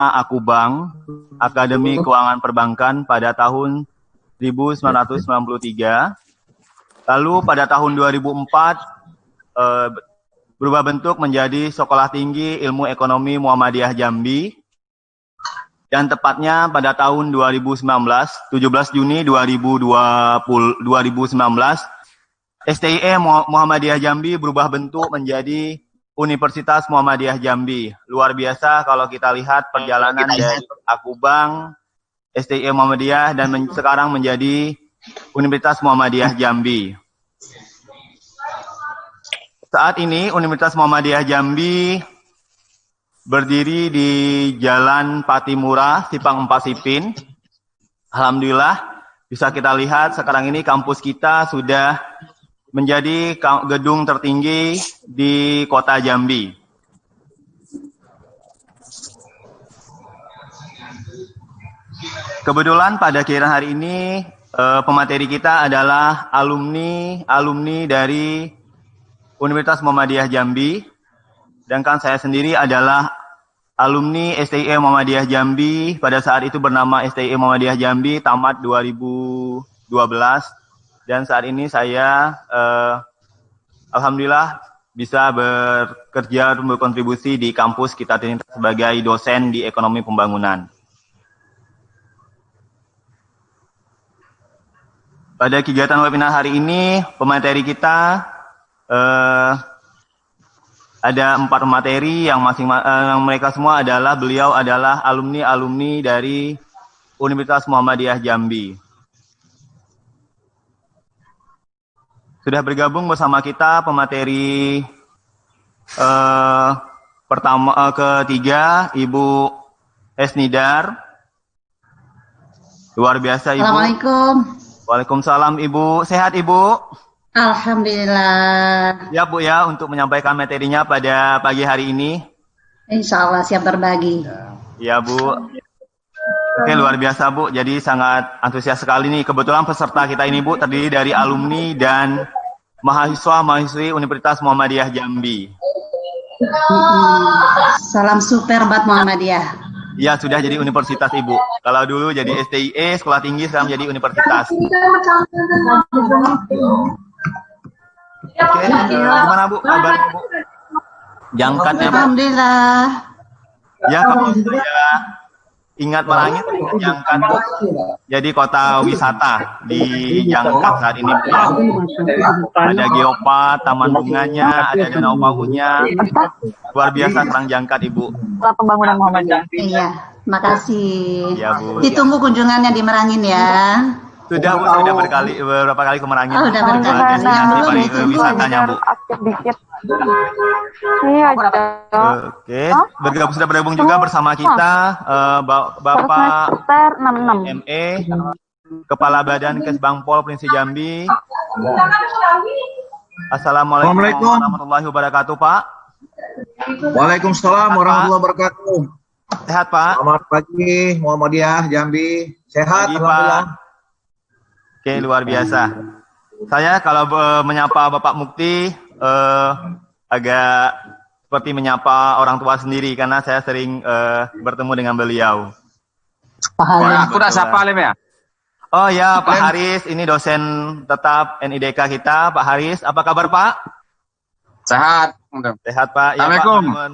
Aku Bank, Akademi Keuangan Perbankan pada tahun 1993. Lalu pada tahun 2004 berubah bentuk menjadi Sekolah Tinggi Ilmu Ekonomi Muhammadiyah Jambi. Dan tepatnya pada tahun 2019, 17 Juni 2019, STIE Muhammadiyah Jambi berubah bentuk menjadi Universitas Muhammadiyah Jambi. Luar biasa kalau kita lihat perjalanan dari Aku Bank, STIE Muhammadiyah, dan sekarang menjadi Universitas Muhammadiyah Jambi. Saat ini Universitas Muhammadiyah Jambi berdiri di Jalan Patimura, Sipang 4 Sipin. Alhamdulillah bisa kita lihat sekarang ini kampus kita sudah menjadi gedung tertinggi di kota Jambi. Kebetulan pada kiraan hari ini pemateri kita adalah alumni dari Universitas Muhammadiyah Jambi. Sedangkan saya sendiri adalah alumni STIE Muhammadiyah Jambi, pada saat itu bernama STIE Muhammadiyah Jambi, tamat 2012. Dan saat ini saya alhamdulillah bisa bekerja dan berkontribusi di kampus kita sebagai dosen di ekonomi pembangunan. Pada kegiatan webinar hari ini, pemateri kita ada 4 materi yang mereka semua beliau adalah alumni dari Universitas Muhammadiyah Jambi. Sudah bergabung bersama kita pemateri ketiga, Ibu Esnidar. Luar biasa, Ibu. Assalamualaikum. Waalaikumsalam, Ibu. Sehat, Ibu? Alhamdulillah. Ya, Bu, ya, untuk menyampaikan materinya pada pagi hari ini. Insya Allah siap berbagi. Ya, Bu. Oke, luar biasa, Bu. Jadi sangat antusias sekali nih. Kebetulan peserta kita ini, Bu, terdiri dari alumni dan mahasiswa-mahasiswi Universitas Muhammadiyah Jambi. Salam super buat Muhammadiyah. Ya, sudah jadi universitas, Ibu. Kalau dulu jadi STIE, sekolah tinggi, sekarang jadi universitas. Oke, gimana, Bu? Kabarnya, Bu? Jangkatnya, Bu? Alhamdulillah. Ya, kalau saya ingat Malangit, Jangkat jadi kota wisata di Jangkat saat ini. Ada geopark, taman bunganya, ada danau pagunya. Luar biasa serang Jangkat, Ibu. Pembangunan Muhammadiyah. Iya, makasih. Ya, Bu. Ditunggu kunjungannya di Merangin ya. Sudah, Bu, sudah beberapa kali ke Merangin. Oh, udah berkali-kali. Destinasi pariwisatanya, Bu. Dikit. Iya, Oke, sudah bergabung juga bersama kita Bapak 66. ME, Kepala Badan Kesbangpol Provinsi Jambi. Assalamualaikum warahmatullahi wabarakatuh, Pak. Waalaikumsalam warahmatullahi wabarakatuh. Sehat, Pak? Selamat pagi, Muhammadiyah Jambi. Sehat, Pagi, alhamdulillah. Pak. Oke, luar biasa. Saya kalau menyapa Bapak Mukti agak seperti menyapa orang tua sendiri karena saya sering bertemu dengan beliau. Aku udah sapa Alim ya? Oh ya, Pak Haris, ini dosen tetap NIDK kita, Pak Haris. Apa kabar, Pak? Sehat. Sehat, Pak. Ya, Assalamualaikum. Pak,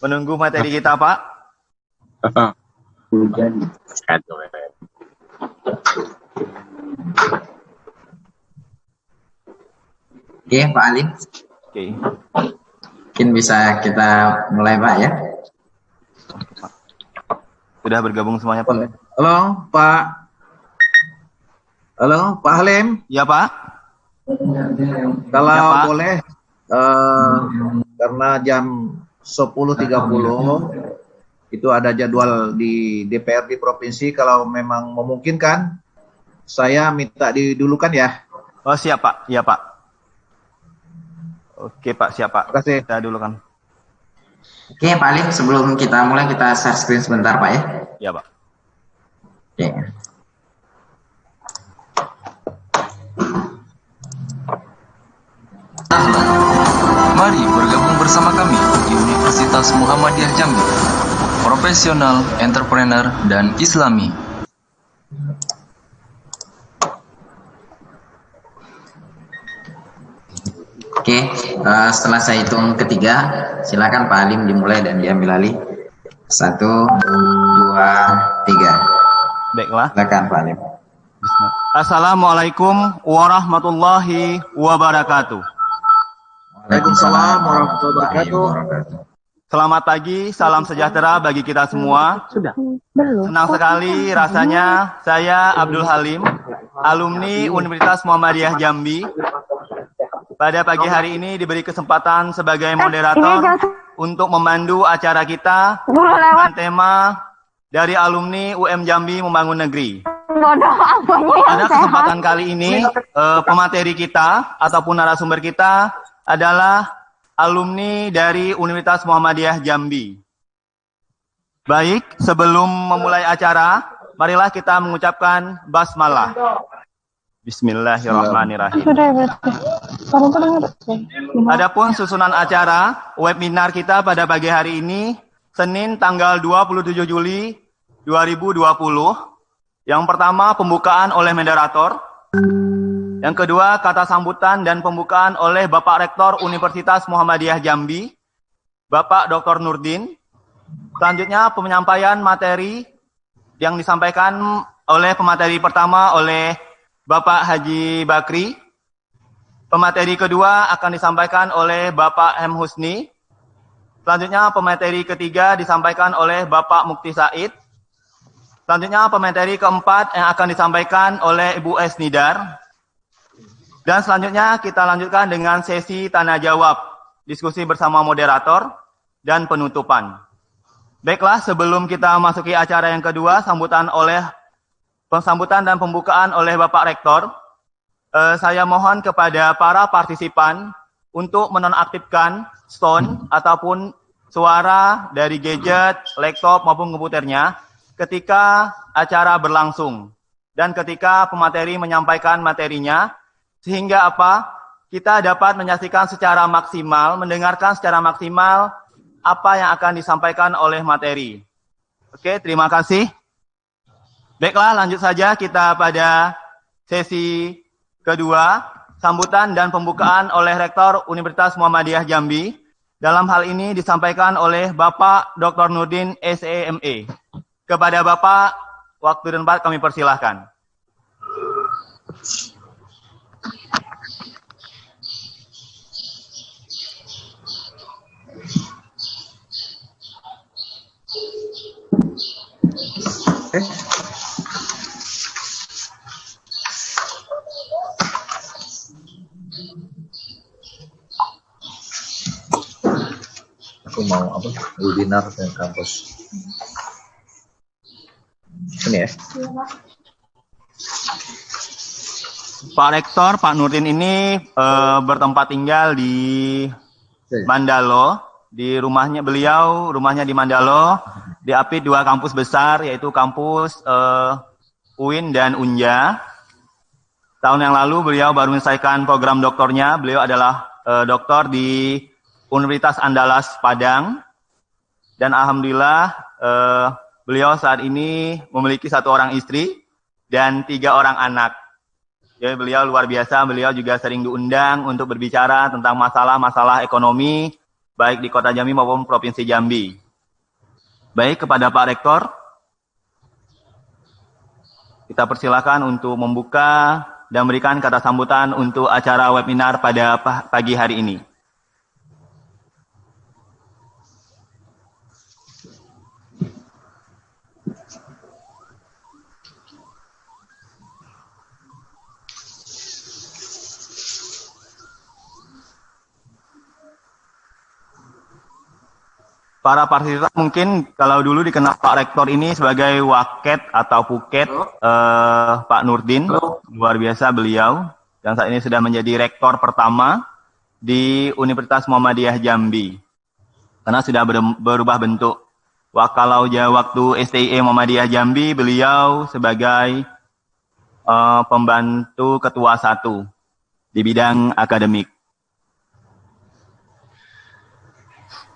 menunggu materi kita, Pak. Oke, Pak Ali. Oke. Mungkin bisa kita mulai, Pak, ya. Sudah bergabung semuanya, Pak? Halo, Pak. Halo, Pak Halim. Ya, Pak. Kalau Ya, Pak. boleh, karena jam 10.30 itu ada jadwal di DPRD provinsi. Kalau memang memungkinkan, saya minta didulukan ya. Oh, siap, Pak. Iya, Pak. Oke, Pak. Siap, Pak. Terima kasih. Kita dulu kan. Oke, Pak Ali, sebelum kita mulai, kita share screen sebentar, Pak, ya. Ya, Pak. Oke. Mari bergabung bersama kami di Universitas Muhammadiyah Jambi. profesional, entrepreneur, dan islami. Oke, setelah saya hitung ketiga, silakan Pak Halim dimulai dan diambil alih. 1, 2, 3. Baiklah. Silakan Pak Halim. Assalamualaikum warahmatullahi wabarakatuh. Waalaikumsalam warahmatullahi wabarakatuh. Selamat pagi, salam sejahtera bagi kita semua. Senang sekali rasanya saya Abdul Halim, alumni Universitas Muhammadiyah Jambi. Pada pagi hari ini diberi kesempatan sebagai moderator untuk memandu acara kita dengan tema dari alumni UM Jambi Membangun Negeri. Pada kesempatan kali ini, pemateri kita ataupun narasumber kita adalah alumni dari Universitas Muhammadiyah Jambi. Baik, sebelum memulai acara, marilah kita mengucapkan basmalah. Bismillahirrahmanirrahim. Adapun susunan acara webinar kita pada pagi hari ini, Senin tanggal 27 Juli 2020. Yang pertama, pembukaan oleh moderator. Yang kedua, kata sambutan dan pembukaan oleh Bapak Rektor Universitas Muhammadiyah Jambi, Bapak Dr. Nurdin. Selanjutnya, penyampaian materi yang disampaikan oleh pemateri pertama oleh Bapak Haji Bakri. Pemateri kedua akan disampaikan oleh Bapak M. Husni. Selanjutnya, pemateri ketiga disampaikan oleh Bapak Mukti Said. Selanjutnya, pemateri keempat yang akan disampaikan oleh Ibu S. Nidar. Dan selanjutnya kita lanjutkan dengan sesi tanya jawab, diskusi bersama moderator, dan penutupan. Baiklah, sebelum kita masuki acara yang kedua, sambutan dan pembukaan oleh Bapak Rektor, saya mohon kepada para partisipan untuk menonaktifkan sound ataupun suara dari gadget, laptop maupun komputernya ketika acara berlangsung dan ketika pemateri menyampaikan materinya, sehingga kita dapat menyaksikan secara maksimal, mendengarkan secara maksimal apa yang akan disampaikan oleh materi. Oke, terima kasih. Baiklah, lanjut saja kita pada sesi kedua, sambutan dan pembukaan oleh Rektor Universitas Muhammadiyah Jambi. Dalam hal ini disampaikan oleh Bapak Dr. Nurdin SEME. Kepada Bapak, waktu dan tempat kami persilahkan. Aku mau webinar dan kampus. Ini ya. Pak Rektor, Pak Nurdin ini bertempat tinggal di Mandalo. Di rumahnya rumahnya di Mandalo, diapit dua kampus besar, yaitu kampus UIN dan UNJA. Tahun yang lalu beliau baru menyelesaikan program doktornya. Beliau adalah doktor di Universitas Andalas Padang. Dan alhamdulillah beliau saat ini memiliki 1 orang istri dan 3 orang anak. Jadi beliau luar biasa, beliau juga sering diundang untuk berbicara tentang masalah-masalah ekonomi, baik di Kota Jambi maupun Provinsi Jambi. Baik, kepada Pak Rektor, kita persilakan untuk membuka dan memberikan kata sambutan untuk acara webinar pada pagi hari ini. Para partisipan mungkin kalau dulu dikenal Pak Rektor ini sebagai Waket atau Puket, Pak Nurdin, luar biasa beliau, dan saat ini sudah menjadi Rektor pertama di Universitas Muhammadiyah Jambi, karena sudah berubah bentuk. Kalau waktu STIE Muhammadiyah Jambi, beliau sebagai pembantu ketua 1 di bidang akademik.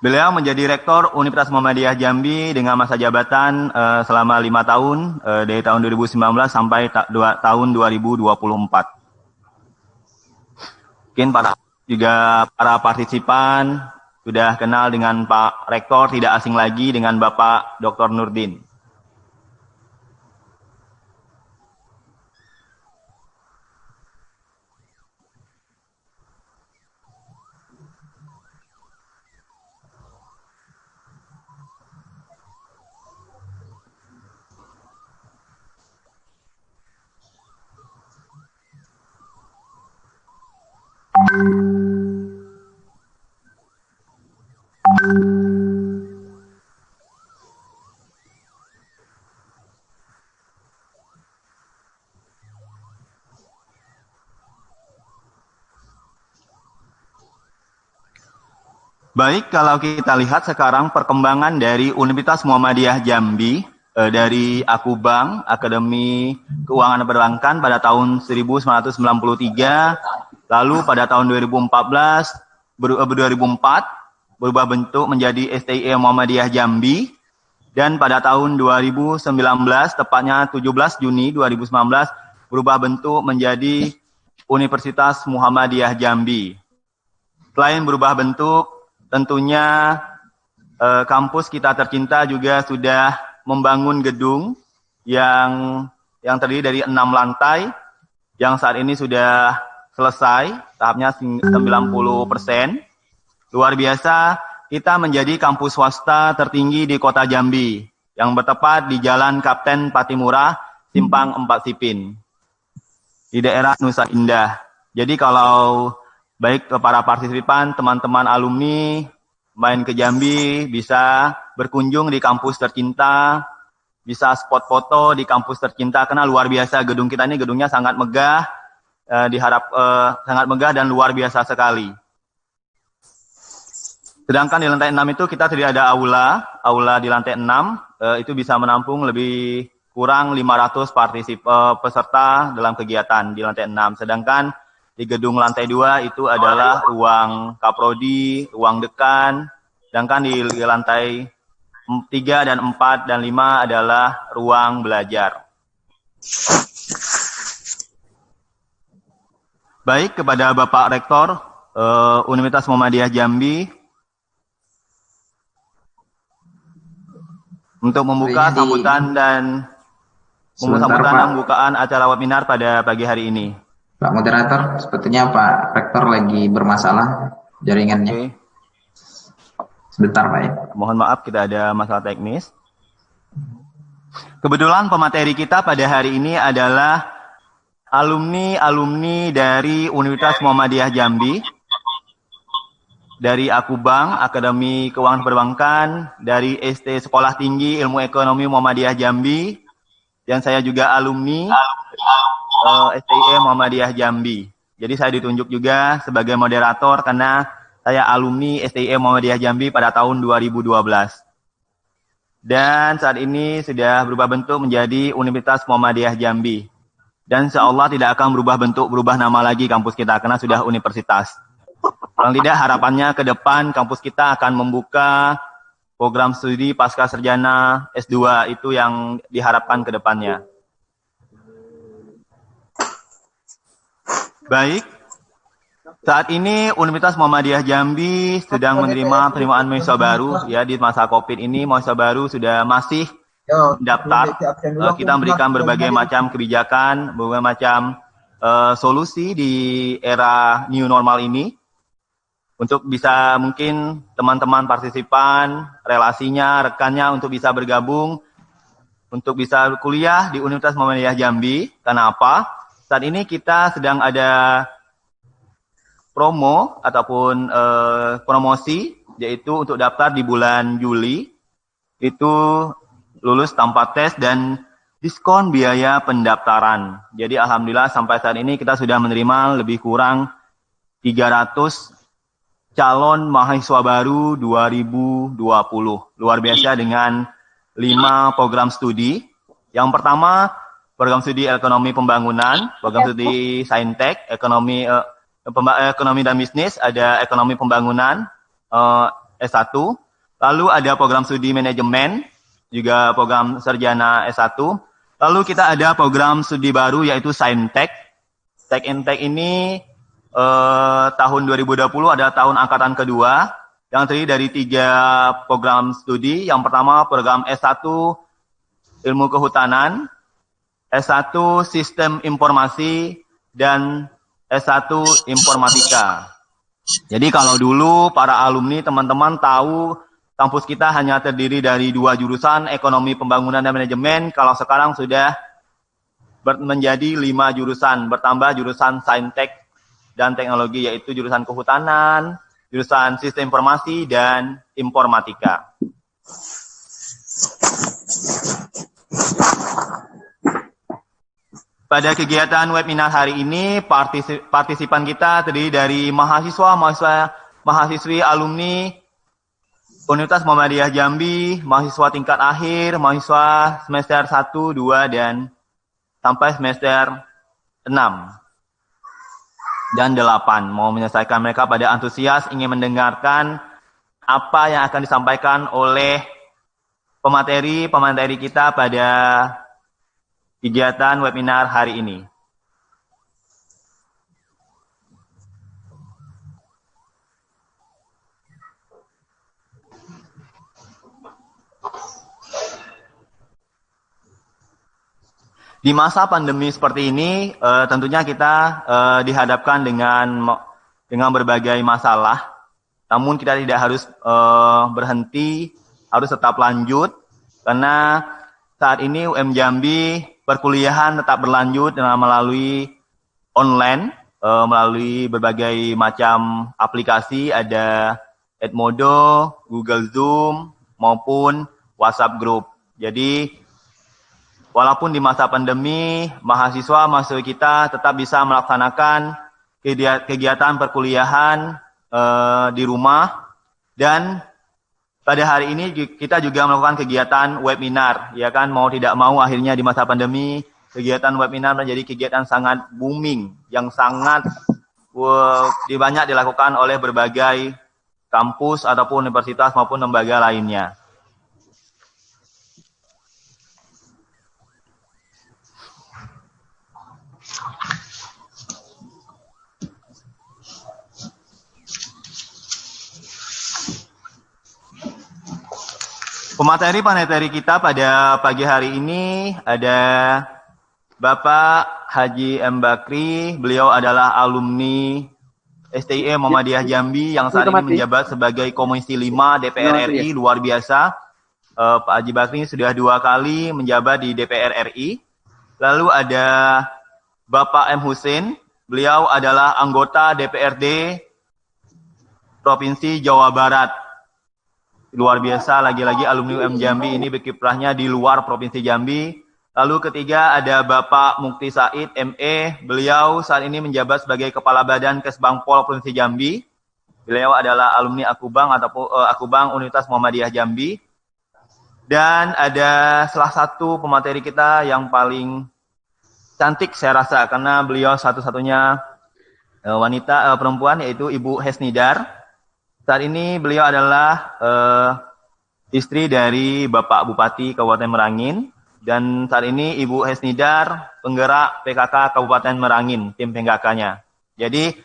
Beliau menjadi Rektor Universitas Muhammadiyah Jambi dengan masa jabatan selama 5 tahun, dari tahun 2019 sampai tahun 2024. Mungkin para partisipan sudah kenal dengan Pak Rektor, tidak asing lagi dengan Bapak Dr. Nurdin. Baik, kalau kita lihat sekarang perkembangan dari Universitas Muhammadiyah Jambi, dari Akubang, Akademi Keuangan Perbankan pada tahun 1993, lalu pada tahun 2004 berubah bentuk menjadi STIE Muhammadiyah Jambi, dan pada tahun 2019, tepatnya 17 Juni 2019, berubah bentuk menjadi Universitas Muhammadiyah Jambi. Selain berubah bentuk, tentunya kampus kita tercinta juga sudah membangun gedung yang terdiri dari 6 lantai, yang saat ini sudah selesai, tahapnya 90%. Luar biasa, kita menjadi kampus swasta tertinggi di kota Jambi, yang bertepat di Jalan Kapten Patimura, Simpang 4 Sipin, di daerah Nusa Indah. Jadi kalau baik ke para partisipan, teman-teman alumni, main ke Jambi, bisa berkunjung di kampus tercinta, bisa spot foto di kampus tercinta, karena luar biasa gedung kita ini, gedungnya sangat megah, sangat megah dan luar biasa sekali. Sedangkan di lantai 6 itu kita tidak ada aula di lantai 6, itu bisa menampung lebih kurang 500 peserta dalam kegiatan di lantai 6. Sedangkan di gedung lantai 2 itu adalah ruang kaprodi, ruang dekan. Sedangkan di lantai 3 dan 4 dan 5 adalah ruang belajar. Baik, kepada Bapak Rektor Universitas Muhammadiyah Jambi, untuk membuka sambutan dan pembukaan acara webinar pada pagi hari ini. Pak Moderator, sepertinya Pak Rektor lagi bermasalah jaringannya. Oke. Sebentar Pak ya. Mohon maaf, kita ada masalah teknis. Kebetulan pemateri kita pada hari ini adalah alumni dari Universitas Muhammadiyah Jambi, dari Akubang, Akademi Keuangan Perbankan, dari ST Sekolah Tinggi Ilmu Ekonomi Muhammadiyah Jambi, dan saya juga alumni STIE Muhammadiyah Jambi. Jadi saya ditunjuk juga sebagai moderator karena saya alumni STIE Muhammadiyah Jambi pada tahun 2012. Dan saat ini sudah berubah bentuk menjadi Universitas Muhammadiyah Jambi. Dan insya Allah tidak akan berubah bentuk, berubah nama lagi kampus kita karena sudah universitas. Paling tidak harapannya ke depan kampus kita akan membuka program studi pasca sarjana S2, itu yang diharapkan ke depannya. Baik, saat ini Universitas Muhammadiyah Jambi sedang menerima penerimaan mahasiswa baru. Ya, di masa COVID ini mahasiswa baru sudah masih daftar. Kita memberikan berbagai macam kebijakan, berbagai macam solusi di era new normal ini. Untuk bisa mungkin teman-teman partisipan, relasinya, rekannya untuk bisa bergabung, untuk bisa kuliah di Universitas Muhammadiyah Jambi. Kenapa? Saat ini kita sedang ada promo ataupun promosi, yaitu untuk daftar di bulan Juli, itu lulus tanpa tes dan diskon biaya pendaftaran. Jadi alhamdulillah sampai saat ini kita sudah menerima lebih kurang 300 calon mahasiswa baru 2020. Luar biasa dengan 5 program studi. Yang pertama, program studi ekonomi pembangunan, program studi saintek, ekonomi dan bisnis, ada ekonomi pembangunan, S1. Lalu ada program studi manajemen, juga program sarjana S1. Lalu kita ada program studi baru yaitu Saintek. Saintek ini tahun 2020 adalah tahun angkatan kedua yang terdiri dari 3 program studi. Yang pertama program S1 Ilmu Kehutanan, S1 Sistem Informasi, dan S1 Informatika. Jadi kalau dulu para alumni teman-teman tahu kampus kita hanya terdiri dari 2 jurusan, Ekonomi Pembangunan dan Manajemen. Kalau sekarang sudah menjadi 5 jurusan, bertambah jurusan Saintek dan Teknologi, yaitu jurusan Kehutanan, jurusan Sistem Informasi, dan Informatika. Pada kegiatan webinar hari ini, partisipan kita terdiri dari mahasiswi alumni Universitas Muhammadiyah Jambi, mahasiswa tingkat akhir, mahasiswa semester 1, 2, dan sampai semester 6 dan 8. Mau menyelesaikan mereka pada antusias, ingin mendengarkan apa yang akan disampaikan oleh pemateri kita pada kegiatan webinar hari ini. Di masa pandemi seperti ini, tentunya kita dihadapkan dengan berbagai masalah. Namun kita tidak harus berhenti, harus tetap lanjut. Karena saat ini UM Jambi perkuliahan tetap berlanjut dengan melalui online, melalui berbagai macam aplikasi, ada Edmodo, Google Zoom, maupun WhatsApp Group. Jadi, walaupun di masa pandemi, mahasiswa kita tetap bisa melaksanakan kegiatan perkuliahan di rumah, dan pada hari ini kita juga melakukan kegiatan webinar, ya kan, mau tidak mau akhirnya di masa pandemi kegiatan webinar menjadi kegiatan sangat booming, yang sangat banyak dilakukan oleh berbagai kampus ataupun universitas maupun lembaga lainnya. Pemateri kita pada pagi hari ini ada Bapak Haji M. Bakri. Beliau adalah alumni STIE Muhammadiyah Jambi yang saat ini menjabat sebagai Komisi 5 DPR RI, luar biasa. Pak Haji Bakri sudah 2 kali menjabat di DPR RI. Lalu ada Bapak M. Husin. Beliau adalah anggota DPRD Provinsi Jawa Barat. Luar biasa, lagi-lagi alumni UM Jambi ini berkiprahnya di luar Provinsi Jambi. Lalu ketiga ada Bapak Mukti Said ME. Beliau saat ini menjabat sebagai Kepala Badan Kesbangpol Provinsi Jambi. Beliau adalah alumni Akubang ataupun Akubang Universitas Muhammadiyah Jambi. Dan ada salah satu pemateri kita yang paling cantik saya rasa, karena beliau satu-satunya wanita perempuan, yaitu Ibu Hesnidar. Saat ini beliau adalah istri dari Bapak Bupati Kabupaten Merangin, dan saat ini Ibu Hesnidar penggerak PKK Kabupaten Merangin, tim PKK-nya. Jadi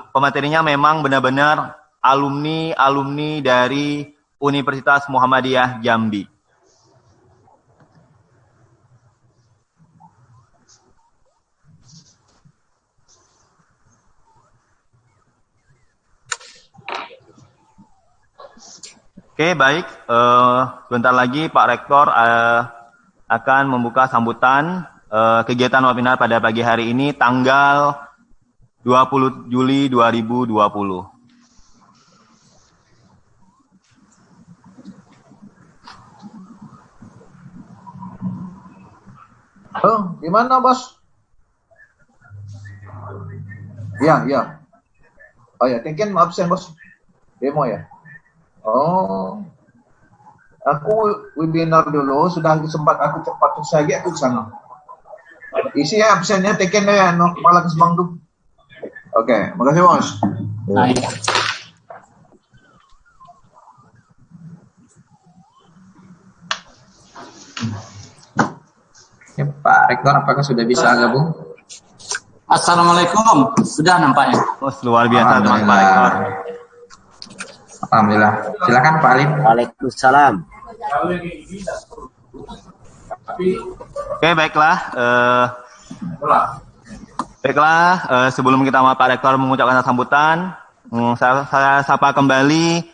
pematerinya memang benar-benar alumni dari Universitas Muhammadiyah Jambi. Oke, baik. Sebentar lagi Pak Rektor akan membuka sambutan kegiatan webinar pada pagi hari ini, tanggal 20 Juli 2020. Oh, gimana, Bos? Ya. Oh ya, Tengken absen, Bos. Demo ya? Oh, aku webinar dulu, sudah sempat aku cepat selesai, aku ke sana. Isi ya absennya, Tengken ya, kepala Kesbang tuh. Oke, makasih Bos. Pak Rektor, apakah sudah bisa gabung? Assalamualaikum. Sudah nampaknya. Oh, luar biasa teman Pak Rektor. Alhamdulillah. Silakan Pak Alim. Waalaikumsalam. Oke, baiklah. Sebelum kita sama Pak Rektor mengucapkan sambutan, saya sapa kembali.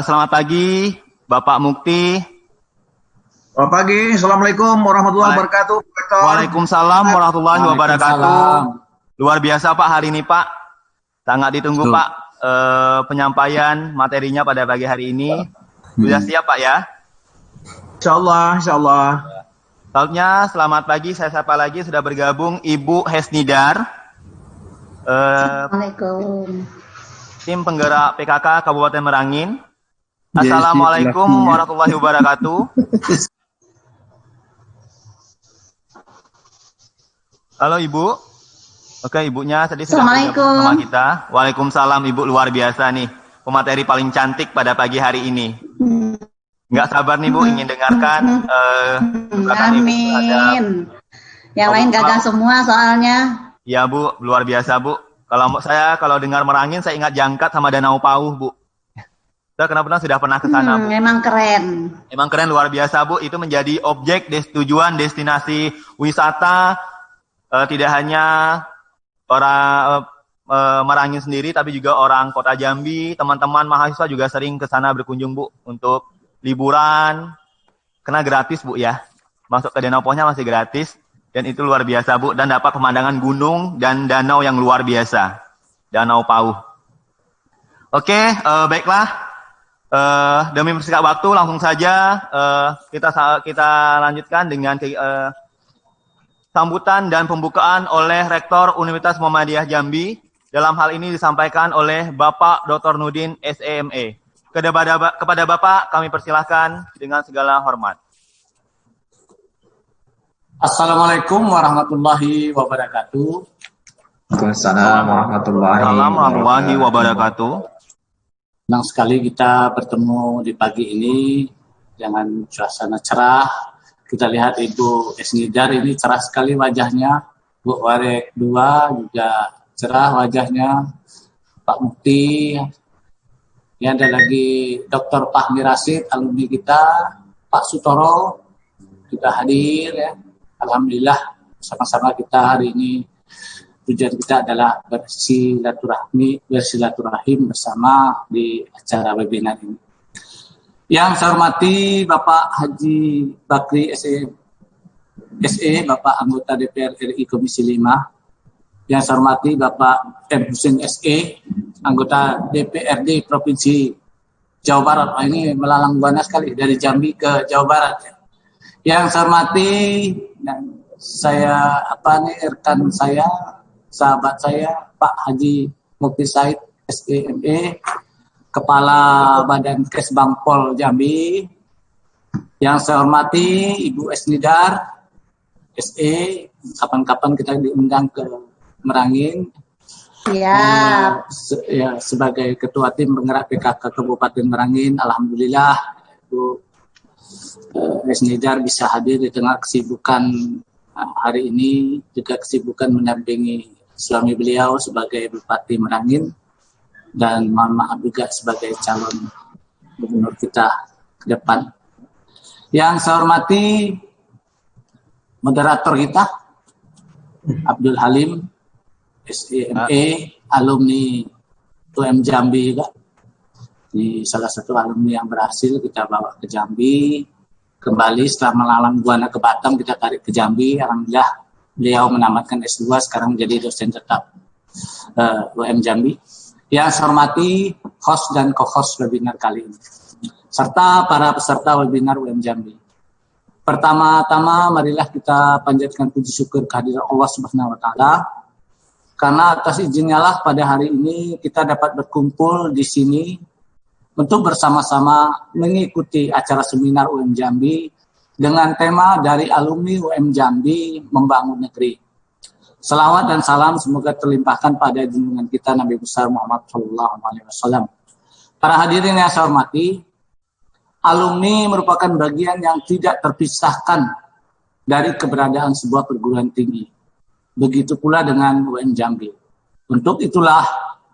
Selamat pagi, Bapak Mukti. Selamat pagi. Assalamualaikum warahmatullahi wabarakatuh. Rektor. Waalaikumsalam warahmatullahi wabarakatuh. Luar biasa Pak hari ini Pak. Sangat ditunggu Pak penyampaian materinya pada pagi hari ini. Sudah siap Pak ya? Insyaallah, insyaallah. Selanjutnya, selamat pagi. Saya sapa lagi sudah bergabung Ibu Hesnidar. Assalamualaikum. Tim penggerak PKK Kabupaten Merangin. Assalamualaikum warahmatullahi wabarakatuh. Halo Ibu. Oke, Ibunya tadi sudah bergabung sama kita. Waalaikumsalam Ibu, luar biasa nih. Pemateri paling cantik pada pagi hari ini. Nggak sabar nih Bu, ingin dengarkan. Amin. Yang lain gagal semua soalnya. Ya Bu, luar biasa Bu. Kalau dengar Merangin, saya ingat Jangkat sama Danau Pauh Bu. Saya kenapa sudah pernah ke sana Bu. Memang keren. Emang keren, luar biasa Bu. Itu menjadi objek tujuan destinasi wisata. Tidak hanya orang Merangin sendiri, tapi juga orang Kota Jambi, teman-teman mahasiswa juga sering ke sana berkunjung Bu untuk liburan. Kena gratis Bu ya. Masuk ke Danau Pauhnya masih gratis. Dan itu luar biasa Bu. Dan dapat pemandangan gunung dan danau yang luar biasa. Danau Pauh. Oke, baiklah. Demi mempersingkat waktu, langsung saja kita lanjutkan dengan sambutan dan pembukaan oleh Rektor Universitas Muhammadiyah Jambi. Dalam hal ini disampaikan oleh Bapak Dr. Nudin SEME. Kepada Bapak kami persilahkan dengan segala hormat. Assalamualaikum warahmatullahi wabarakatuh. Waalaikumsalam warahmatullahi wabarakatuh. Senang sekali kita bertemu di pagi ini dengan suasana cerah. Kita lihat Ibu Hesnidar ini cerah sekali wajahnya. Bu Warek 2 juga cerah wajahnya. Pak Mukti. Ini ada lagi Dr. Fahmi Rasid, alumni kita. Pak Sutoro juga hadir ya. Alhamdulillah sama-sama kita hari ini tujuan kita adalah bersilaturahim bersama di acara webinar ini. Yang saya hormati Bapak Haji Bakri SE, Bapak anggota DPR RI Komisi 5. Yang saya hormati Bapak M. Husin SE, anggota DPRD Provinsi Jawa Barat. Oh, ini melalang buana sekali dari Jambi ke Jawa Barat. Ya. Yang saya hormati dan rekan saya, sahabat saya, Pak Haji Mukti Said SEME, Kepala Badan Kesbangpol Jambi. Yang saya hormati Ibu Hesnidar SE, kapan-kapan kita diundang ke Merangin. Ya. Sebagai Ketua Tim Penggerak PKK Kabupaten Merangin, alhamdulillah Ibu Hesnidar bisa hadir di tengah kesibukan hari ini, juga kesibukan mendampingi suami beliau sebagai Bupati Merangin dan mohon maaf juga sebagai calon gubernur kita ke depan. Yang saya hormati moderator kita Abdul Halim SEME, alumni UM Jambi juga. Ini salah satu alumni yang berhasil kita bawa ke Jambi. Kembali setelah melalang buana ke Batam, kita tarik ke Jambi. Alhamdulillah beliau menamatkan S2, sekarang menjadi dosen tetap UM Jambi. Yang saya hormati host dan co-host webinar kali ini, serta para peserta webinar UM Jambi. Pertama-tama marilah kita panjatkan puji syukur kehadiran Allah Subhanahu wa taala, karena atas izinnya lah pada hari ini kita dapat berkumpul di sini untuk bersama-sama mengikuti acara seminar UM Jambi dengan tema dari alumni UM Jambi membangun negeri. Selawat dan salam semoga terlimpahkan pada junjungan kita Nabi besar Muhammad SAW. Para hadirin yang saya hormati, alumni merupakan bagian yang tidak terpisahkan dari keberadaan sebuah perguruan tinggi. Begitu pula dengan UM Jambi. Untuk itulah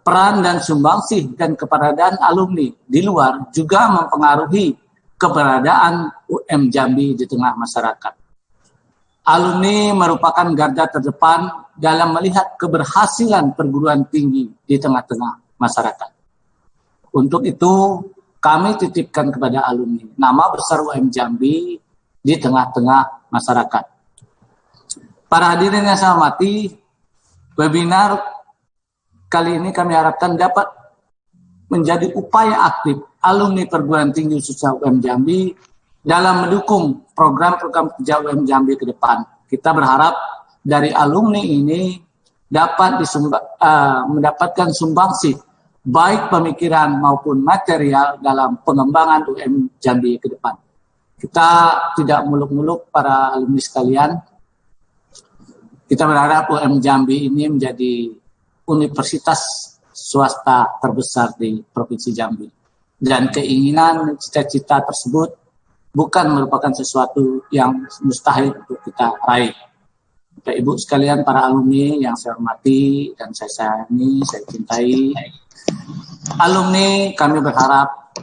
peran dan sumbangsih dan keberadaan alumni di luar juga mempengaruhi keberadaan UM Jambi di tengah masyarakat. Alumni merupakan garda terdepan dalam melihat keberhasilan perguruan tinggi di tengah-tengah masyarakat. Untuk itu, kami titipkan kepada alumni nama besar UM Jambi di tengah-tengah masyarakat. Para hadirin yang saya hormati, webinar kali ini kami harapkan dapat menjadi upaya aktif alumni perguruan tinggi khususnya UM Jambi dalam mendukung program-program kerja UM Jambi ke depan. Kita berharap dari alumni ini dapat mendapatkan sumbangsih baik pemikiran maupun material dalam pengembangan UM Jambi ke depan. Kita tidak muluk-muluk para alumni sekalian. Kita berharap UM Jambi ini menjadi universitas swasta terbesar di Provinsi Jambi. Dan keinginan cita-cita tersebut bukan merupakan sesuatu yang mustahil untuk kita raih. Bapak Ibu sekalian, para alumni yang saya hormati dan saya sayangi, saya cintai. Alumni, kami berharap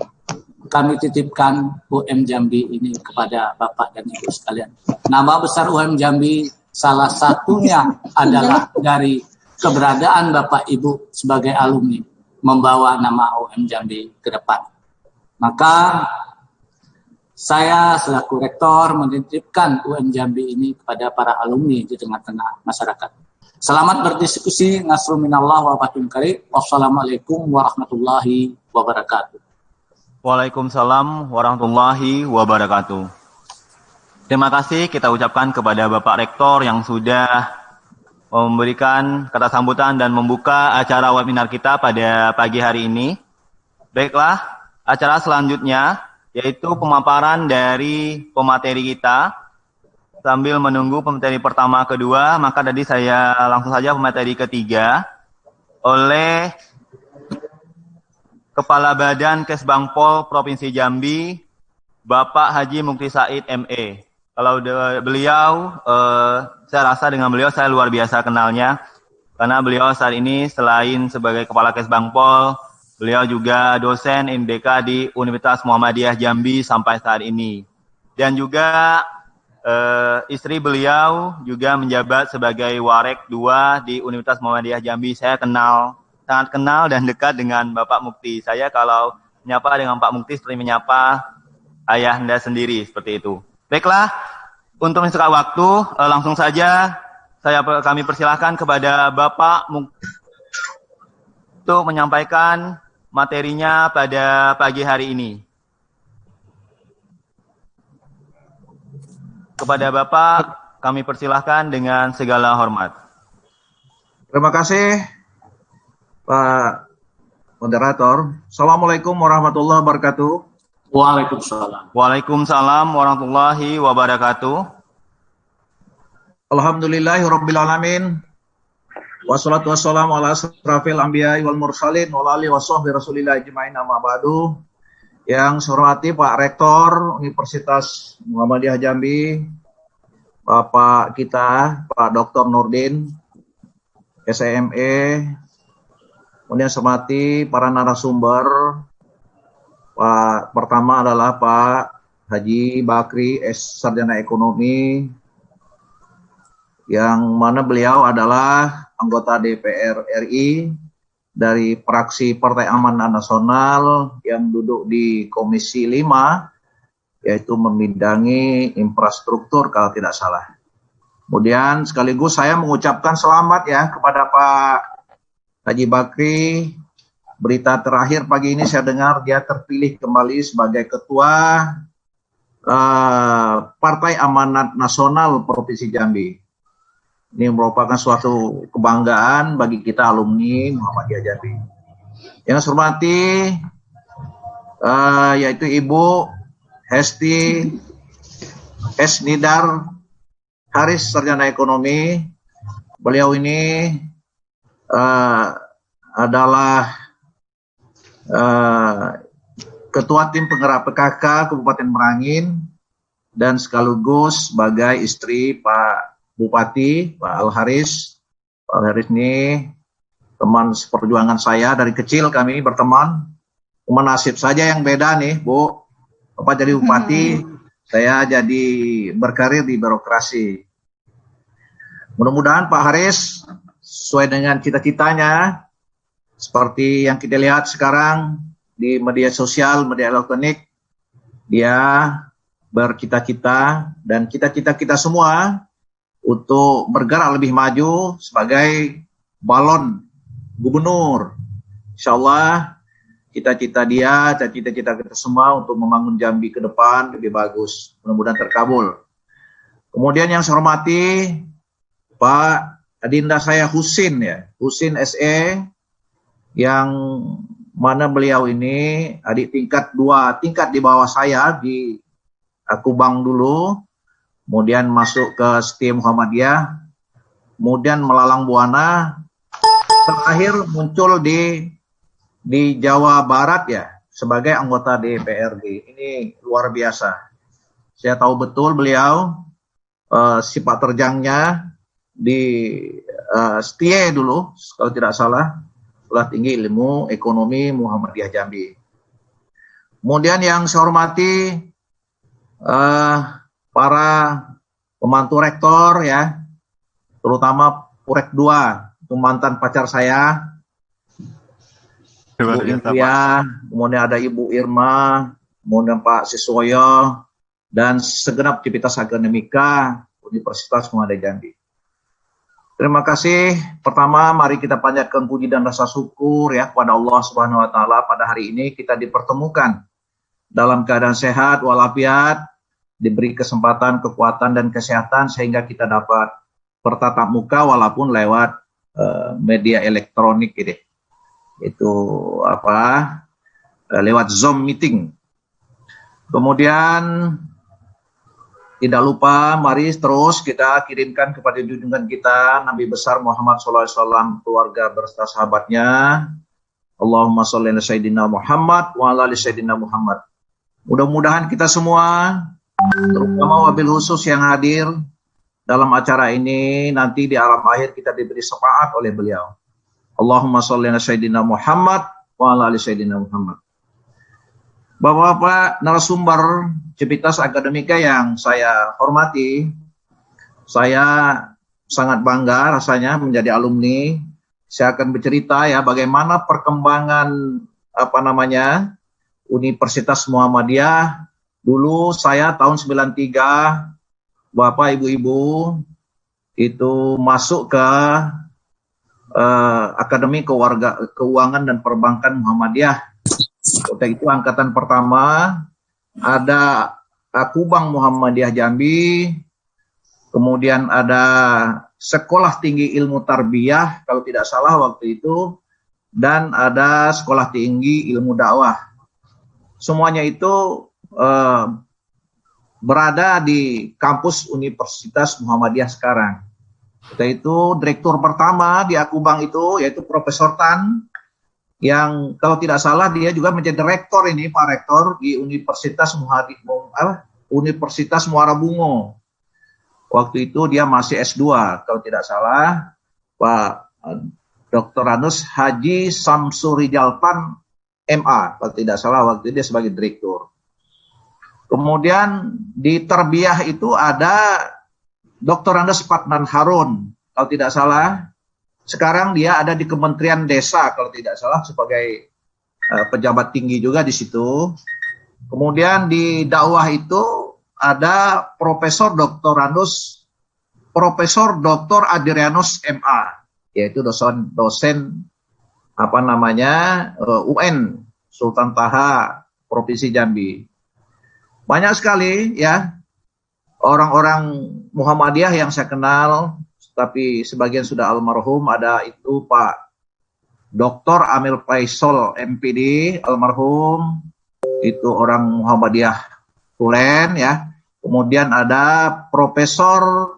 kami titipkan UM Jambi ini kepada Bapak dan Ibu sekalian. Nama besar UM Jambi salah satunya adalah dari keberadaan Bapak Ibu sebagai alumni membawa nama UM Jambi ke depan. Maka saya selaku rektor menitipkan UM Jambi ini kepada para alumni di tengah-tengah masyarakat. Selamat berdiskusi. Nasrul minallah wa fathun qarib. Wassalamualaikum warahmatullahi wabarakatuh. Waalaikumsalam warahmatullahi wabarakatuh. Terima kasih kita ucapkan kepada Bapak Rektor yang sudah memberikan kata sambutan dan membuka acara webinar kita pada pagi hari ini. Baiklah, acara selanjutnya yaitu pemaparan dari pemateri kita. Sambil menunggu pemateri pertama, kedua, maka tadi saya langsung saja pemateri ketiga oleh Kepala Badan Kesbangpol Provinsi Jambi, Bapak Haji Mukti Said ME. Kalau beliau, saya rasa dengan beliau saya luar biasa kenalnya, karena beliau saat ini selain sebagai Kepala Kesbangpol, beliau juga dosen MDK di Universitas Muhammadiyah Jambi sampai saat ini. Dan juga istri beliau juga menjabat sebagai Warek 2 di Universitas Muhammadiyah Jambi. Saya sangat kenal dan dekat dengan Bapak Mukti. Saya kalau menyapa dengan Pak Mukti seperti menyapa ayah anda sendiri, seperti itu. Baiklah, untuk menyesuaikan waktu, langsung saja kami persilahkan kepada Bapak Mukti untuk menyampaikan materinya pada pagi hari ini. Kepada Bapak, kami persilahkan dengan segala hormat. Terima kasih, Pak Moderator. Assalamualaikum warahmatullahi wabarakatuh. Waalaikumsalam. Waalaikumsalam warahmatullahi wabarakatuh. Alhamdulillahirabbil alamin. Wassalatu wassalamu ala asrafil anbiya'i wal mursalin wa alihi washabbi rasulillah ajmain, amma ba'du. Yang saya hormati Pak Rektor Universitas Muhammadiyah Jambi, Bapak kita Pak Dr. Nurdin SME. Kemudian saya hormati para narasumber. Pak pertama adalah Pak Haji Bakri S. Sarjana Ekonomi, yang mana beliau adalah anggota DPR RI dari fraksi Partai Amanat Nasional yang duduk di Komisi 5, yaitu membidangi infrastruktur kalau tidak salah. Kemudian sekaligus saya mengucapkan selamat ya kepada Pak Haji Bakri. Berita terakhir pagi ini saya dengar dia terpilih kembali sebagai Ketua Partai Amanat Nasional Provinsi Jambi. Ini merupakan suatu kebanggaan bagi kita alumni Muhammadiyah Jambi. Yang saya hormati yaitu Ibu Hesti S. Nidar Haris, Sarjana Ekonomi. Beliau ini adalah Ketua Tim Penggerak PKK Kabupaten Merangin, dan sekaligus sebagai istri Pak Bupati, Pak Al-Haris. Pak Al-Haris ini teman seperjuangan saya dari kecil, kami berteman. Cuma nasib saja yang beda nih, Bu. Bapak jadi bupati, saya jadi berkarir di birokrasi. Mudah-mudahan Pak Haris sesuai dengan cita-citanya, seperti yang kita lihat sekarang di media sosial, media elektronik, dia bercita-cita dan cita-cita kita semua untuk bergerak lebih maju sebagai balon gubernur. Insya Allah cita-cita dia, cita-cita kita semua untuk membangun Jambi ke depan lebih bagus. Mudah-mudahan terkabul. Kemudian yang saya hormati Pak Adinda saya Husin ya, Husin SE, yang mana beliau ini adik tingkat 2 tingkat di bawah saya di Akubang dulu, kemudian masuk ke STI Muhammadiyah, kemudian melalang buana, terakhir muncul di Jawa Barat ya sebagai anggota DPRD. Ini luar biasa. Saya tahu betul beliau sifat terjangnya di STIE dulu kalau tidak salah, Sekolah Tinggi Ilmu Ekonomi Muhammadiyah Jambi. Kemudian yang saya hormati para pembantu rektor ya, terutama Purek 2, itu mantan pacar saya, Bu Intia, kemudian ada Ibu Irma, kemudian Pak Siswoyo, dan segenap aktivitas akademika Universitas Muhammadiyah Jambi. Terima kasih. Pertama, mari kita panjatkan puji dan rasa syukur ya kepada Allah Subhanahu wa taala, pada hari ini kita dipertemukan dalam keadaan sehat walafiat, diberi kesempatan, kekuatan dan kesehatan sehingga kita dapat bertatap muka walaupun lewat media elektronik ini. Itu lewat Zoom meeting. Kemudian tidak lupa, mari terus kita kirimkan kepada junjungan kita Nabi besar Muhammad SAW, keluarga berserta sahabatnya. Allahumma sholli ala sayyidina Muhammad wa ala ali sayyidina Muhammad. Mudah-mudahan kita semua, terutama wabil khusus yang hadir dalam acara ini, nanti di alam akhir kita diberi syafaat oleh beliau. Allahumma sholli ala sayyidina Muhammad wa ala ali sayyidina Muhammad. Bapak-bapak narasumber Civitas Akademika yang saya hormati, saya sangat bangga rasanya menjadi alumni. Saya akan bercerita ya bagaimana perkembangan Universitas Muhammadiyah. Dulu saya tahun 93, Bapak Ibu-ibu itu masuk ke Akademi Keuangan dan Perbankan Muhammadiyah. Waktu itu angkatan pertama ada Akubang Muhammadiyah Jambi, kemudian ada Sekolah Tinggi Ilmu Tarbiyah kalau tidak salah waktu itu, dan ada Sekolah Tinggi Ilmu Dakwah. Semuanya itu berada di kampus Universitas Muhammadiyah sekarang. Waktu itu direktur pertama di Akubang itu yaitu Profesor Tan, yang kalau tidak salah dia juga menjadi rektor ini, Pak Rektor di Universitas Muara Bungo. Waktu itu dia masih S2 kalau tidak salah, Pak Dr. Anus Haji Samsuri Jalpan MA kalau tidak salah, waktu itu dia sebagai direktur. Kemudian di Tarbiyah itu ada Dr. Anus Patnan Harun kalau tidak salah. Sekarang dia ada di Kementerian Desa kalau tidak salah sebagai pejabat tinggi juga di situ. Kemudian di dakwah itu ada Profesor Dr. Adrianus MA, yaitu dosen UN Sultan Taha Provinsi Jambi. Banyak sekali ya orang-orang Muhammadiyah yang saya kenal, tapi sebagian sudah almarhum. Ada itu Pak Dr. Amil Faisal MPD almarhum, itu orang Muhammadiyah Tulen ya. Kemudian ada Profesor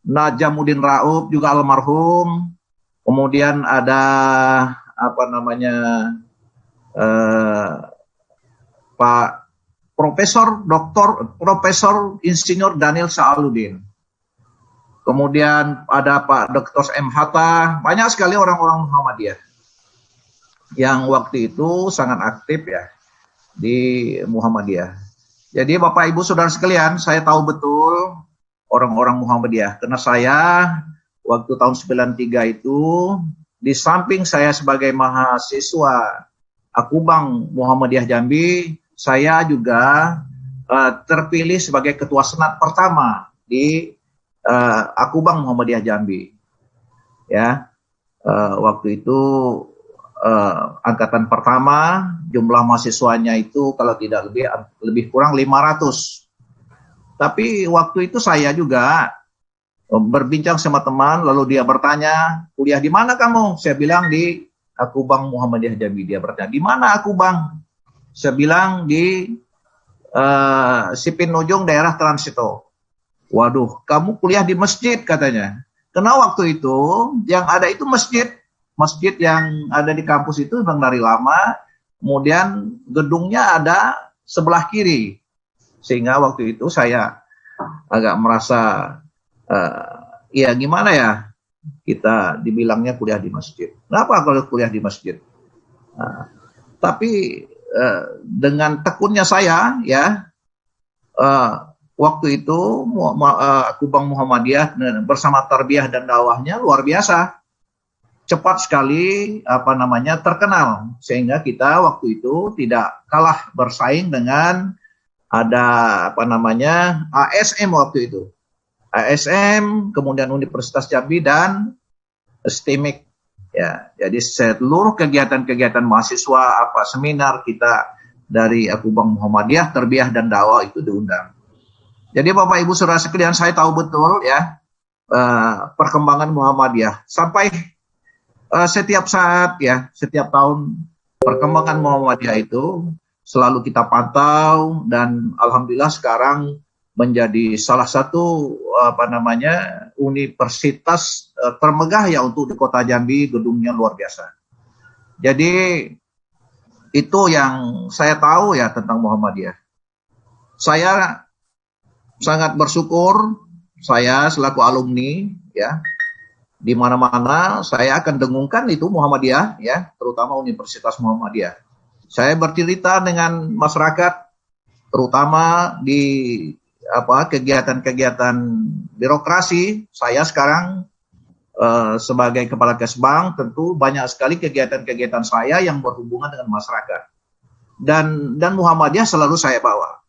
Najamuddin Raub juga almarhum. Kemudian ada Pak Profesor Insinyur Daniel Sa'aludin. Kemudian ada Pak Dr. M. Hatta, banyak sekali orang-orang Muhammadiyah yang waktu itu sangat aktif ya di Muhammadiyah. Jadi Bapak Ibu Saudara sekalian, saya tahu betul orang-orang Muhammadiyah karena saya waktu tahun 93 itu di samping saya sebagai mahasiswa Akubang Muhammadiyah Jambi, saya juga terpilih sebagai ketua senat pertama di Akubang Muhammadiyah Jambi. Ya, waktu itu angkatan pertama jumlah mahasiswanya itu kalau tidak lebih kurang 500. Tapi waktu itu saya juga berbincang sama teman, lalu dia bertanya, kuliah di mana kamu? Saya bilang di Akubang Muhammadiyah Jambi. Dia bertanya, di mana Akubang? Saya bilang di Sipinujung daerah Transito. Waduh, kamu kuliah di masjid katanya. Karena waktu itu yang ada itu masjid yang ada di kampus itu memang dari lama. Kemudian gedungnya ada sebelah kiri. Sehingga waktu itu saya agak merasa, ya gimana ya, kita dibilangnya kuliah di masjid. Kenapa kalau kuliah di masjid? Tapi dengan tekunnya saya, ya, waktu itu Akubang Muhammadiyah bersama tarbiyah dan dakwahnya luar biasa, cepat sekali terkenal, sehingga kita waktu itu tidak kalah bersaing dengan ada ASM waktu itu, ASM, kemudian Universitas Jambi dan STIMIK. Ya, jadi seluruh kegiatan-kegiatan mahasiswa, seminar kita dari Akubang Muhammadiyah, tarbiyah dan dakwah itu diundang. Jadi Bapak Ibu Saudara sekalian, saya tahu betul ya perkembangan Muhammadiyah sampai setiap saat ya, setiap tahun perkembangan Muhammadiyah itu selalu kita pantau dan alhamdulillah sekarang menjadi salah satu universitas termegah ya untuk di Kota Jambi, gedungnya luar biasa. Jadi itu yang saya tahu ya tentang Muhammadiyah. Saya sangat bersyukur, saya selaku alumni ya, di mana-mana saya akan dengungkan itu Muhammadiyah ya, terutama Universitas Muhammadiyah. Saya bercerita dengan masyarakat, terutama di kegiatan-kegiatan birokrasi. Saya sekarang sebagai kepala Kesbang tentu banyak sekali kegiatan-kegiatan saya yang berhubungan dengan masyarakat. Dan Muhammadiyah selalu saya bawa.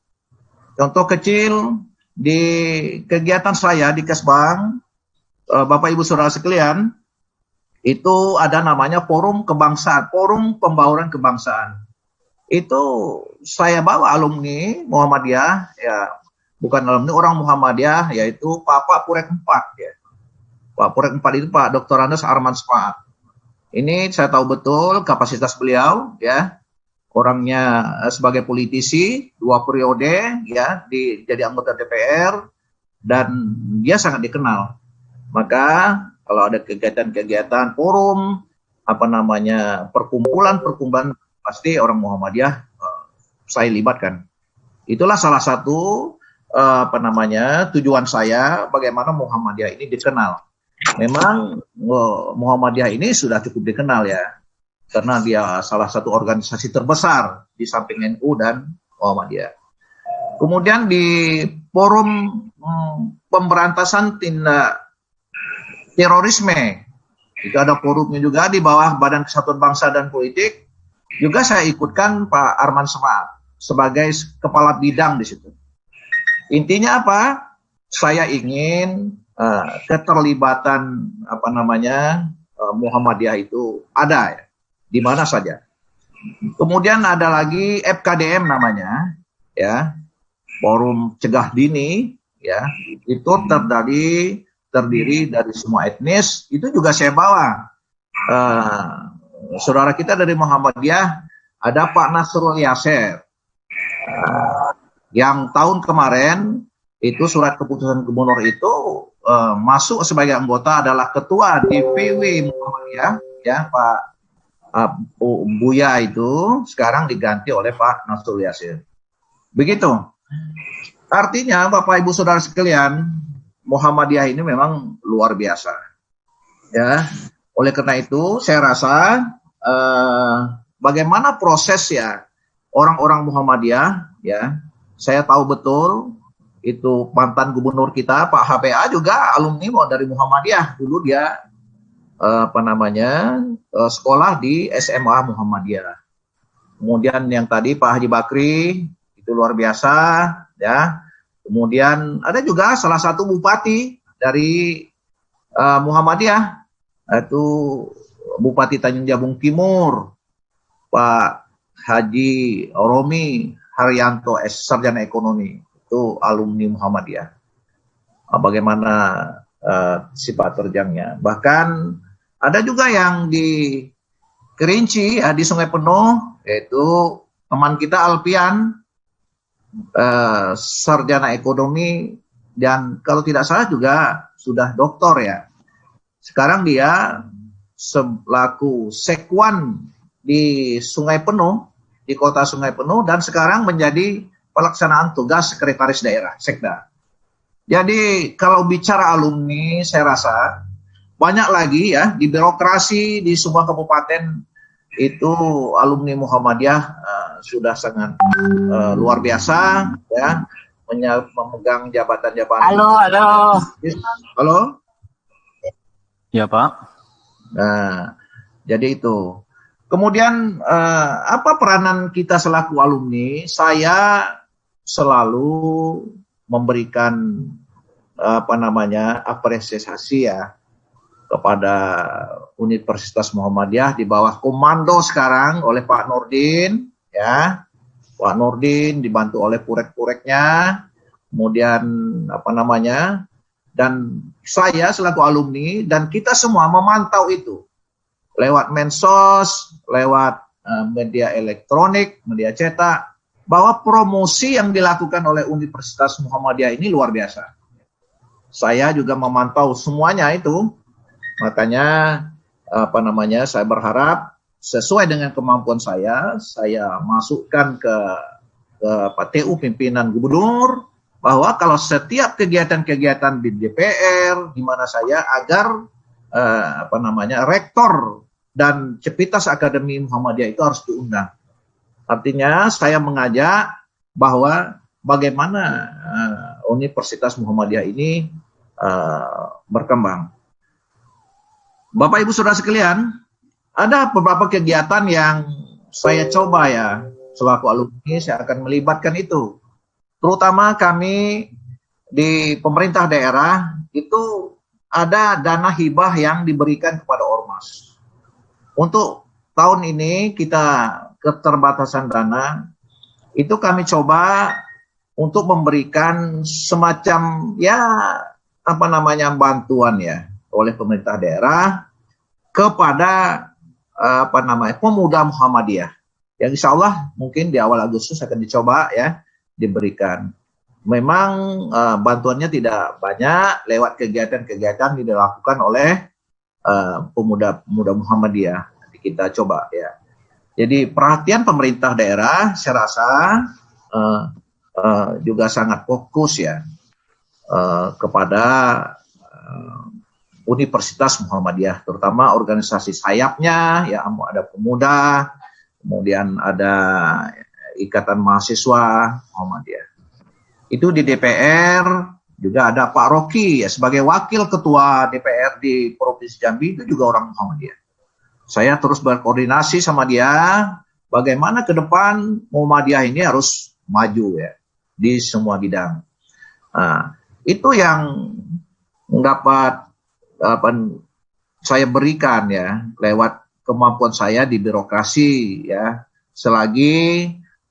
Contoh kecil di kegiatan saya di Kesbang, Bapak Ibu Saudara sekalian, itu ada namanya Forum Kebangsaan, Forum Pembauran Kebangsaan. Itu saya bawa alumni Muhammadiyah, ya bukan alumni, orang Muhammadiyah, yaitu Pak Purek 4 ya. Pak Purek 4 itu Pak Dr. Andes Arman Sepaat. Ini saya tahu betul kapasitas beliau ya. Orangnya sebagai politisi 2 periode ya, jadi anggota DPR dan dia sangat dikenal. Maka kalau ada kegiatan-kegiatan forum perkumpulan pasti orang Muhammadiyah saya libatkan. Itulah salah satu tujuan saya bagaimana Muhammadiyah ini dikenal. Memang Muhammadiyah ini sudah cukup dikenal ya, karena dia salah satu organisasi terbesar di samping NU dan Muhammadiyah. Kemudian di forum pemberantasan tindak terorisme, itu ada forumnya juga di bawah Badan Kesatuan Bangsa dan Politik. Juga saya ikutkan Pak Arman Sepaat sebagai kepala bidang di situ. Intinya apa? Saya ingin keterlibatan Muhammadiyah itu ada ya, di mana saja. Kemudian ada lagi FKDM namanya, ya, Forum Cegah Dini, ya, itu terdiri dari semua etnis. Itu juga saya bawa. Saudara kita dari Muhammadiyah ada Pak Nasrul Yasser, yang tahun kemarin itu surat keputusan gubernur itu masuk sebagai anggota adalah ketua DPW Muhammadiyah, ya Pak Buya itu sekarang diganti oleh Pak Nasrul Yasser. Begitu. Artinya Bapak Ibu Saudara sekalian, Muhammadiyah ini memang luar biasa. Ya. Oleh karena itu saya rasa bagaimana proses ya orang-orang Muhammadiyah ya. Saya tahu betul itu mantan gubernur kita Pak HPA juga alumni dari Muhammadiyah. Dulu dia sekolah di SMA Muhammadiyah. Kemudian yang tadi Pak Haji Bakri itu luar biasa ya. Kemudian ada juga salah satu bupati dari Muhammadiyah, itu Bupati Tanjung Jabung Timur, Pak Haji Romi Haryanto, sarjana ekonomi, itu alumni Muhammadiyah. Bagaimana sifat terjangnya. Bahkan ada juga yang di Kerinci, di Sungai Penuh, yaitu teman kita Alpian, sarjana ekonomi, dan kalau tidak salah juga sudah doktor ya. Sekarang dia selaku sekwan di Sungai Penuh, di kota Sungai Penuh, dan sekarang menjadi pelaksanaan tugas sekretaris daerah, sekda. Jadi kalau bicara alumni, saya rasa banyak lagi ya di birokrasi di semua kabupaten itu alumni Muhammadiyah sudah sangat luar biasa ya, memegang jabatan-jabatan. Halo. Ya Pak. Nah, jadi itu. Kemudian apa peranan kita selaku alumni? Saya selalu memberikan apresiasi ya kepada Universitas Muhammadiyah di bawah komando sekarang oleh Pak Nurdin ya. Pak Nurdin dibantu oleh purek-pureknya. Kemudian dan saya selaku alumni dan kita semua memantau itu lewat mensos, lewat media elektronik, media cetak, bahwa promosi yang dilakukan oleh Universitas Muhammadiyah ini luar biasa. Saya juga memantau semuanya itu. Makanya saya berharap sesuai dengan kemampuan saya masukkan ke TU pimpinan gubernur bahwa kalau setiap kegiatan-kegiatan di DPR di mana saya agar rektor dan Civitas Akademi Muhammadiyah itu harus diundang. Artinya saya mengajak bahwa bagaimana Universitas Muhammadiyah ini berkembang. Bapak Ibu Saudara sekalian, ada beberapa kegiatan yang saya coba ya, selaku alumni saya akan melibatkan itu. Terutama kami di pemerintah daerah itu ada dana hibah yang diberikan kepada ormas. Untuk tahun ini kita keterbatasan dana, itu kami coba untuk memberikan semacam bantuan ya oleh pemerintah daerah kepada pemuda Muhammadiyah yang insya Allah mungkin di awal Agustus akan dicoba ya diberikan. Memang bantuannya tidak banyak, lewat kegiatan-kegiatan yang dilakukan oleh pemuda Muhammadiyah. Nanti kita coba ya. Jadi perhatian pemerintah daerah saya rasa juga sangat fokus ya kepada Universitas Muhammadiyah, terutama organisasi sayapnya, ya ada pemuda, kemudian ada Ikatan Mahasiswa Muhammadiyah. Itu di DPR juga ada Pak Rocky ya, sebagai wakil ketua DPR di Provinsi Jambi, itu juga orang Muhammadiyah. Saya terus berkoordinasi sama dia, bagaimana ke depan Muhammadiyah ini harus maju ya di semua bidang. Nah, itu yang dapat saya berikan ya lewat kemampuan saya di birokrasi ya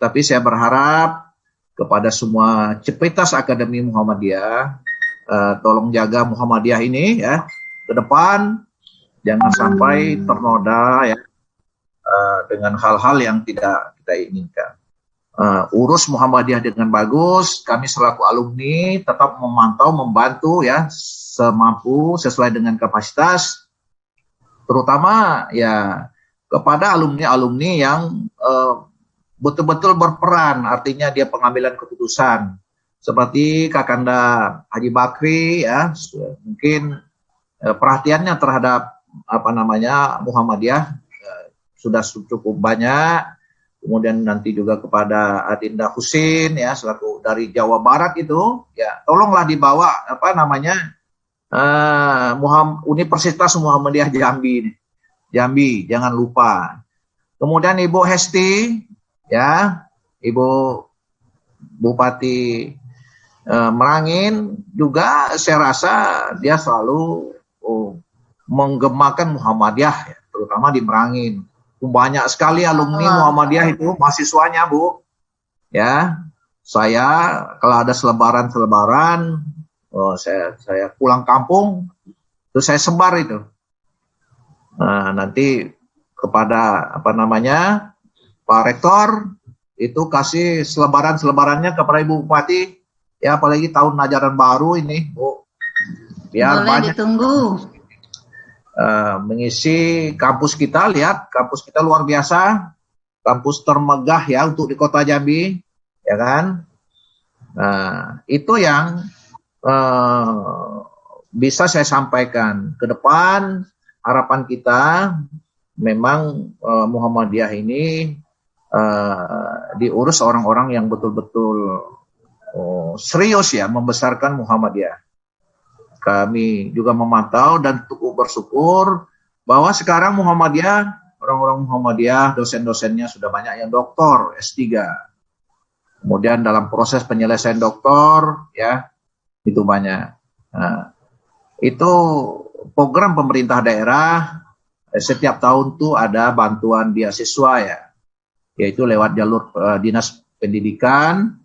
tapi saya berharap kepada semua Civitas Akademi Muhammadiyah tolong jaga Muhammadiyah ini ya ke depan, jangan sampai ternoda ya dengan hal-hal yang tidak kita inginkan. Urus Muhammadiyah dengan bagus, kami selaku alumni tetap memantau, membantu ya semampu sesuai dengan kapasitas, terutama ya kepada alumni-alumni yang betul-betul berperan, artinya dia pengambilan keputusan. Seperti Kakanda Haji Bakri ya, mungkin perhatiannya terhadap Muhammadiyah sudah cukup banyak. Kemudian nanti juga kepada Adinda Husin ya, selaku dari Jawa Barat itu, ya tolonglah dibawa Universitas Muhammadiyah Jambi, jangan lupa. Kemudian Ibu Hesti, ya, Ibu Bupati Merangin juga saya rasa dia selalu menggemakan Muhammadiyah, ya, terutama di Merangin. Banyak sekali alumni Muhammadiyah itu mahasiswanya, Bu. Ya, saya kalau ada selebaran, saya pulang kampung, terus saya sebar itu. Nah, nanti kepada Pak Rektor itu kasih selebarannya kepada Ibu Bupati, ya apalagi tahun ajaran baru ini, Bu. Biar boleh banyak ditunggu. Mengisi kampus kita. Lihat kampus kita luar biasa, kampus termegah ya untuk di Kota Jambi, ya kan. Nah, itu yang bisa saya sampaikan ke depan. Harapan kita memang Muhammadiyah ini diurus orang-orang yang betul-betul serius ya membesarkan Muhammadiyah. Kami juga memantau dan cukup bersyukur bahwa sekarang Muhammadiyah, orang-orang Muhammadiyah, dosen-dosennya sudah banyak yang doktor, S3. Kemudian dalam proses penyelesaian doktor, ya, itu banyak. Nah, itu program pemerintah daerah, setiap tahun tuh ada bantuan beasiswa ya, yaitu lewat jalur dinas pendidikan,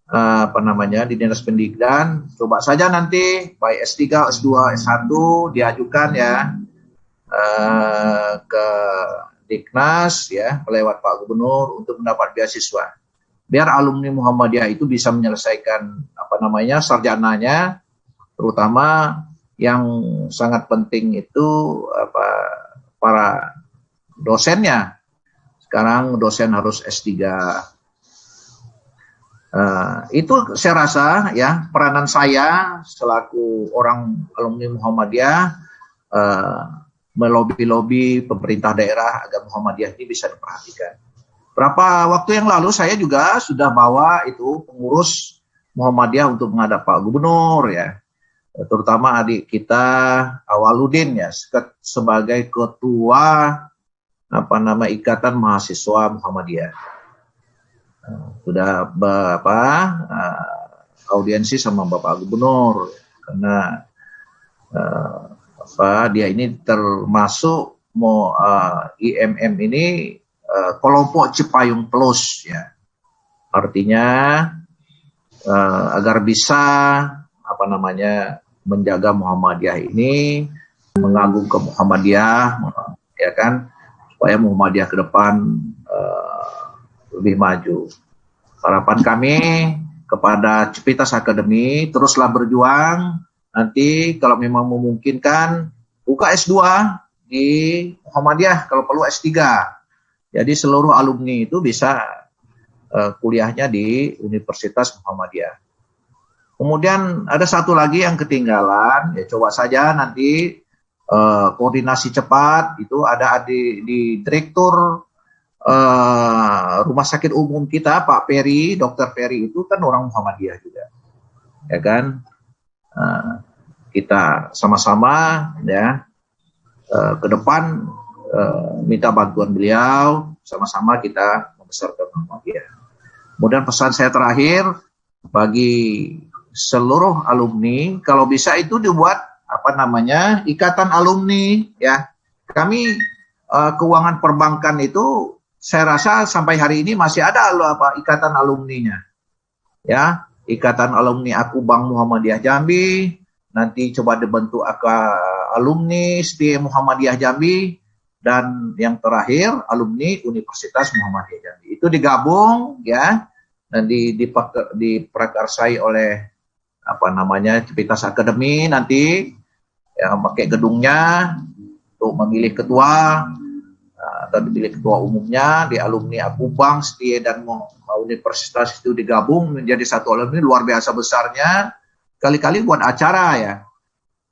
di dinas pendidikan. Coba saja nanti baik S3, S2, S1 diajukan ya ke Diknas ya lewat Pak Gubernur untuk mendapat beasiswa. Biar alumni Muhammadiyah itu bisa menyelesaikan sarjananya, terutama yang sangat penting itu para dosennya. Sekarang dosen harus S3. Itu saya rasa ya peranan saya selaku orang alumni Muhammadiyah melobi-lobi pemerintah daerah agar Muhammadiyah ini bisa diperhatikan. Berapa waktu yang lalu saya juga sudah bawa itu pengurus Muhammadiyah untuk menghadap Pak Gubernur ya, terutama adik kita Awaludin ya sebagai ketua Ikatan Mahasiswa Muhammadiyah. Sudah audiensi sama Bapak Gubernur karena dia ini termasuk IMM ini kelompok Cipayung Plus ya, artinya agar bisa menjaga Muhammadiyah ini, mengagum ke Muhammadiyah ya kan, supaya Muhammadiyah ke depan lebih maju. Harapan kami kepada Civitas Academy, teruslah berjuang. Nanti kalau memang memungkinkan, buka S2 di Muhammadiyah, kalau perlu S3. Jadi seluruh alumni itu bisa kuliahnya di Universitas Muhammadiyah. Kemudian ada satu lagi yang ketinggalan, ya coba saja nanti koordinasi cepat, itu ada di Direktur Rumah Sakit Umum kita, Pak Ferry, Dr. Ferry itu kan orang Muhammadiyah juga, ya kan. Kita sama-sama ya ke depan minta bantuan beliau, sama-sama kita membesarkan Muhammadiyah. Kemudian pesan saya terakhir bagi seluruh alumni, kalau bisa itu dibuat ikatan alumni ya. Kami keuangan perbankan itu saya rasa sampai hari ini masih ada ikatan alumninya. Ya, ikatan alumni Aku Bank Muhammadiyah Jambi, nanti coba dibentuk alumni STI Muhammadiyah Jambi, dan yang terakhir alumni Universitas Muhammadiyah Jambi. Itu digabung ya, dan diprakarsai oleh Civitas Academy nanti yang pakai gedungnya untuk memilih ketua. atau dipilih ketua umumnya, di alumni Akubang, STIE dan universitas itu digabung menjadi satu alumni luar biasa besarnya. Kali-kali buat acara ya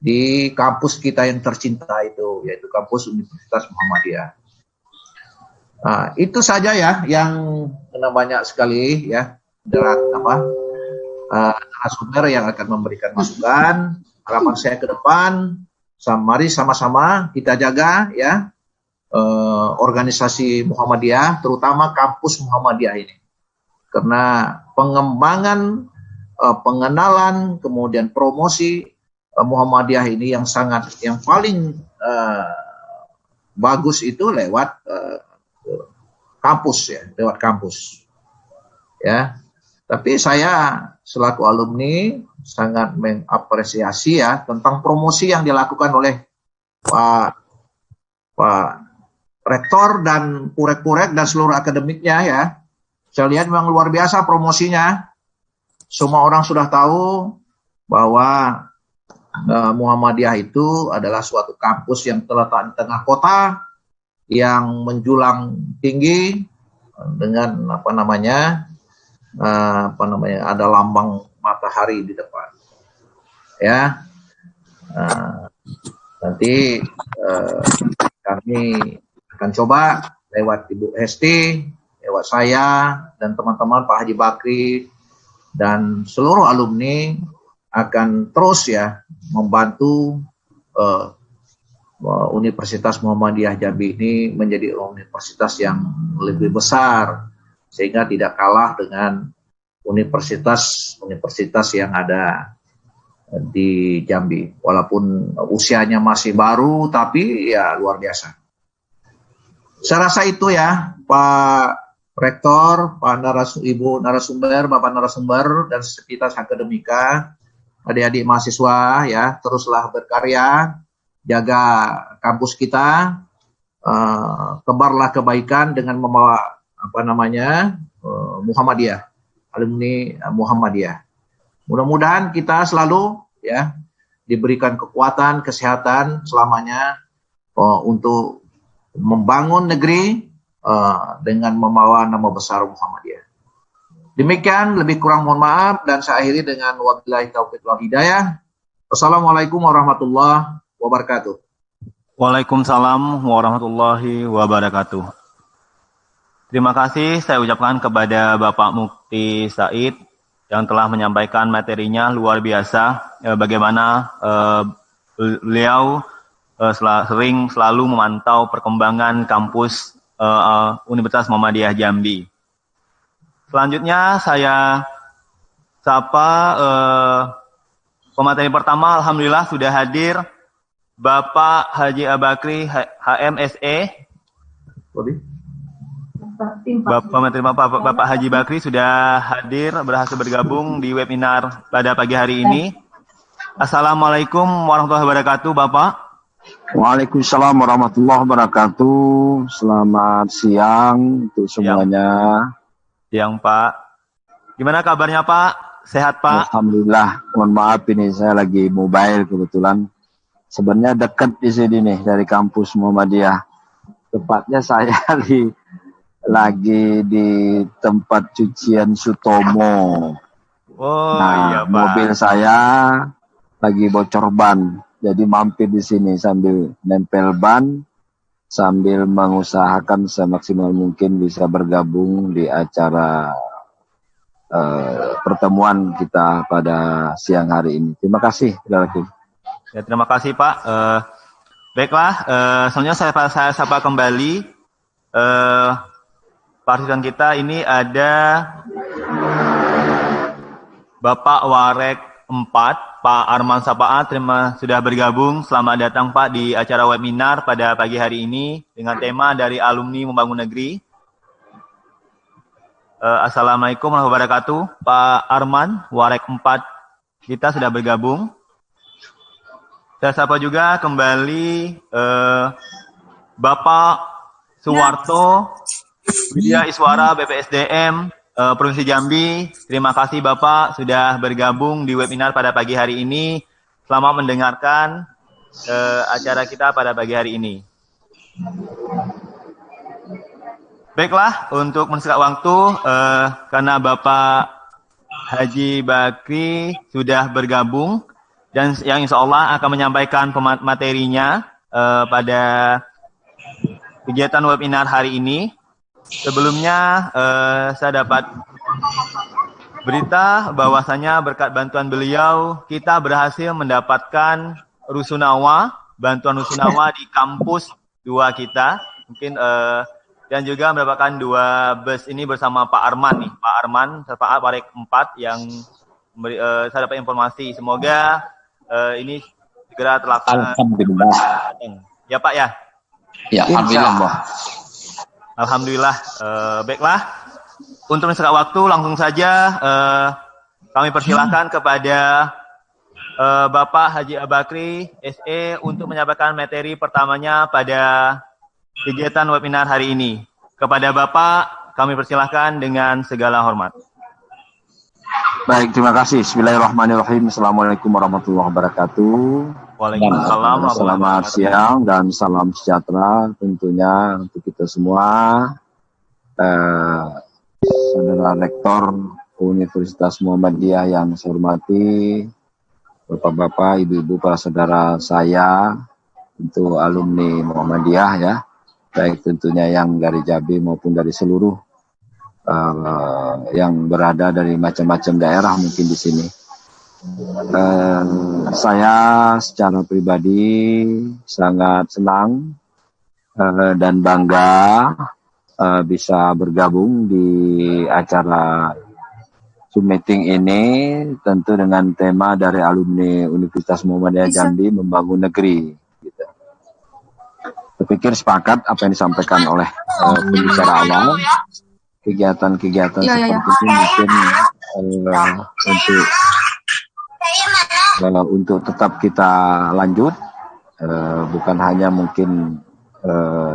di kampus kita yang tercinta itu, yaitu kampus Universitas Muhammadiyah. Nah, itu saja ya yang banyak sekali ya narasumber yang akan memberikan masukan. Harapan saya ke depan, mari sama-sama kita jaga ya organisasi Muhammadiyah, terutama kampus Muhammadiyah ini, karena pengembangan, pengenalan, kemudian promosi Muhammadiyah ini yang paling bagus itu lewat kampus ya, lewat kampus ya. Tapi saya selaku alumni sangat mengapresiasi ya tentang promosi yang dilakukan oleh Pak Rektor dan Purek-Purek dan seluruh akademiknya ya. Saya lihat memang luar biasa promosinya. Semua orang sudah tahu bahwa Muhammadiyah itu adalah suatu kampus yang terletak di tengah kota, yang menjulang tinggi dengan ada lambang matahari di depan. Ya, nanti kami akan coba lewat Ibu Hesti, lewat saya dan teman-teman Pak Haji Bakri dan seluruh alumni akan terus ya membantu Universitas Muhammadiyah Jambi ini menjadi universitas yang lebih besar, sehingga tidak kalah dengan universitas yang ada di Jambi. Walaupun usianya masih baru, tapi ya luar biasa. Saya rasa itu ya, Pak Rektor, Ibu narasumber, Bapak narasumber, dan sekitar akademika, adik-adik mahasiswa ya, teruslah berkarya, jaga kampus kita, tebarlah kebaikan dengan membawa Muhammadiyah, alumni Muhammadiyah. Mudah-mudahan kita selalu ya diberikan kekuatan, kesehatan selamanya untuk membangun negeri dengan membawa nama besar Muhammadiyah. Demikian, lebih kurang mohon maaf, dan saya akhiri dengan wabillahi taufiq wal hidayah. Wassalamualaikum warahmatullahi wabarakatuh. Waalaikumsalam warahmatullahi wabarakatuh. Terima kasih saya ucapkan kepada Bapak Mukti Said yang telah menyampaikan materinya luar biasa. Bagaimana beliau selalu memantau perkembangan kampus Universitas Muhammadiyah Jambi. Selanjutnya saya sapa pemateri pertama. Alhamdulillah sudah hadir Bapak Haji Abakri HMSE. Bapak Haji Bakri sudah hadir, berhasil bergabung di webinar pada pagi hari ini. Assalamualaikum warahmatullahi wabarakatuh, Bapak. Waalaikumsalam warahmatullahi wabarakatuh. Selamat siang untuk semuanya. Siang, Pak. Gimana kabarnya, Pak? Sehat, Pak? Alhamdulillah. Mohon maaf ini saya lagi mobile kebetulan. Sebenarnya dekat di sini nih dari kampus Muhammadiyah. Tepatnya saya lagi di tempat cucian Sutomo. Oh, nah, iya, Pak. Mobil saya lagi bocor ban. Jadi mampir di sini sambil nempel ban, sambil mengusahakan semaksimal mungkin bisa bergabung di acara pertemuan kita pada siang hari ini. Terima kasih. Ya, terima kasih, Pak. Baiklah, selanjutnya saya sapa kembali partisipan kita. Ini ada Bapak Warek 4, Pak Arman Sapaat, sudah bergabung. Selamat datang, Pak, di acara webinar pada pagi hari ini dengan tema dari Alumni Membangun Negeri. Assalamualaikum warahmatullahi wabarakatuh. Pak Arman, Warek 4, kita sudah bergabung. Saya sapa juga kembali Bapak Suwarto Widya Iswara BPSDM Provinsi Jambi. Terima kasih Bapak sudah bergabung di webinar pada pagi hari ini. Selamat mendengarkan acara kita pada pagi hari ini. Baiklah, untuk mensingkat waktu, karena Bapak Haji Bakri sudah bergabung dan yang insya Allah akan menyampaikan materinya pada kegiatan webinar hari ini. Sebelumnya saya dapat berita bahwasanya berkat bantuan beliau kita berhasil mendapatkan rusunawa, bantuan rusunawa di kampus 2 kita. Mungkin dan juga mendapatkan 2 bus ini bersama Pak Arman nih, Pak Arman, Pak Parek 4 yang saya dapat informasi. Semoga ini segera terlaksana. Alhamdulillah. Ya Pak ya. Ya, alhamdulillah. Alhamdulillah. Baiklah. Untuk mensingkat waktu langsung saja kami persilahkan kepada Bapak Haji Bakri SE untuk menyampaikan materi pertamanya pada kegiatan webinar hari ini. Kepada Bapak, kami persilahkan dengan segala hormat. Baik, terima kasih. Bismillahirrahmanirrahim. Assalamualaikum warahmatullahi wabarakatuh. Waalaikumsalam. Selamat siang dan salam sejahtera tentunya untuk kita semua. Saudara Rektor Universitas Muhammadiyah yang saya hormati, Bapak-bapak, Ibu-ibu, para saudara saya, untuk alumni Muhammadiyah ya, baik tentunya yang dari Jambi maupun dari seluruh yang berada dari macam-macam daerah mungkin di sini. Saya secara pribadi sangat senang dan bangga bisa bergabung di acara Zoom meeting ini, tentu dengan tema dari alumni Universitas Muhammadiyah Jambi membangun negeri. Gitu. Saya pikir sepakat apa yang disampaikan oleh pembicara awal. Kegiatan-kegiatan seperti itu mungkin untuk tetap kita lanjut, bukan hanya mungkin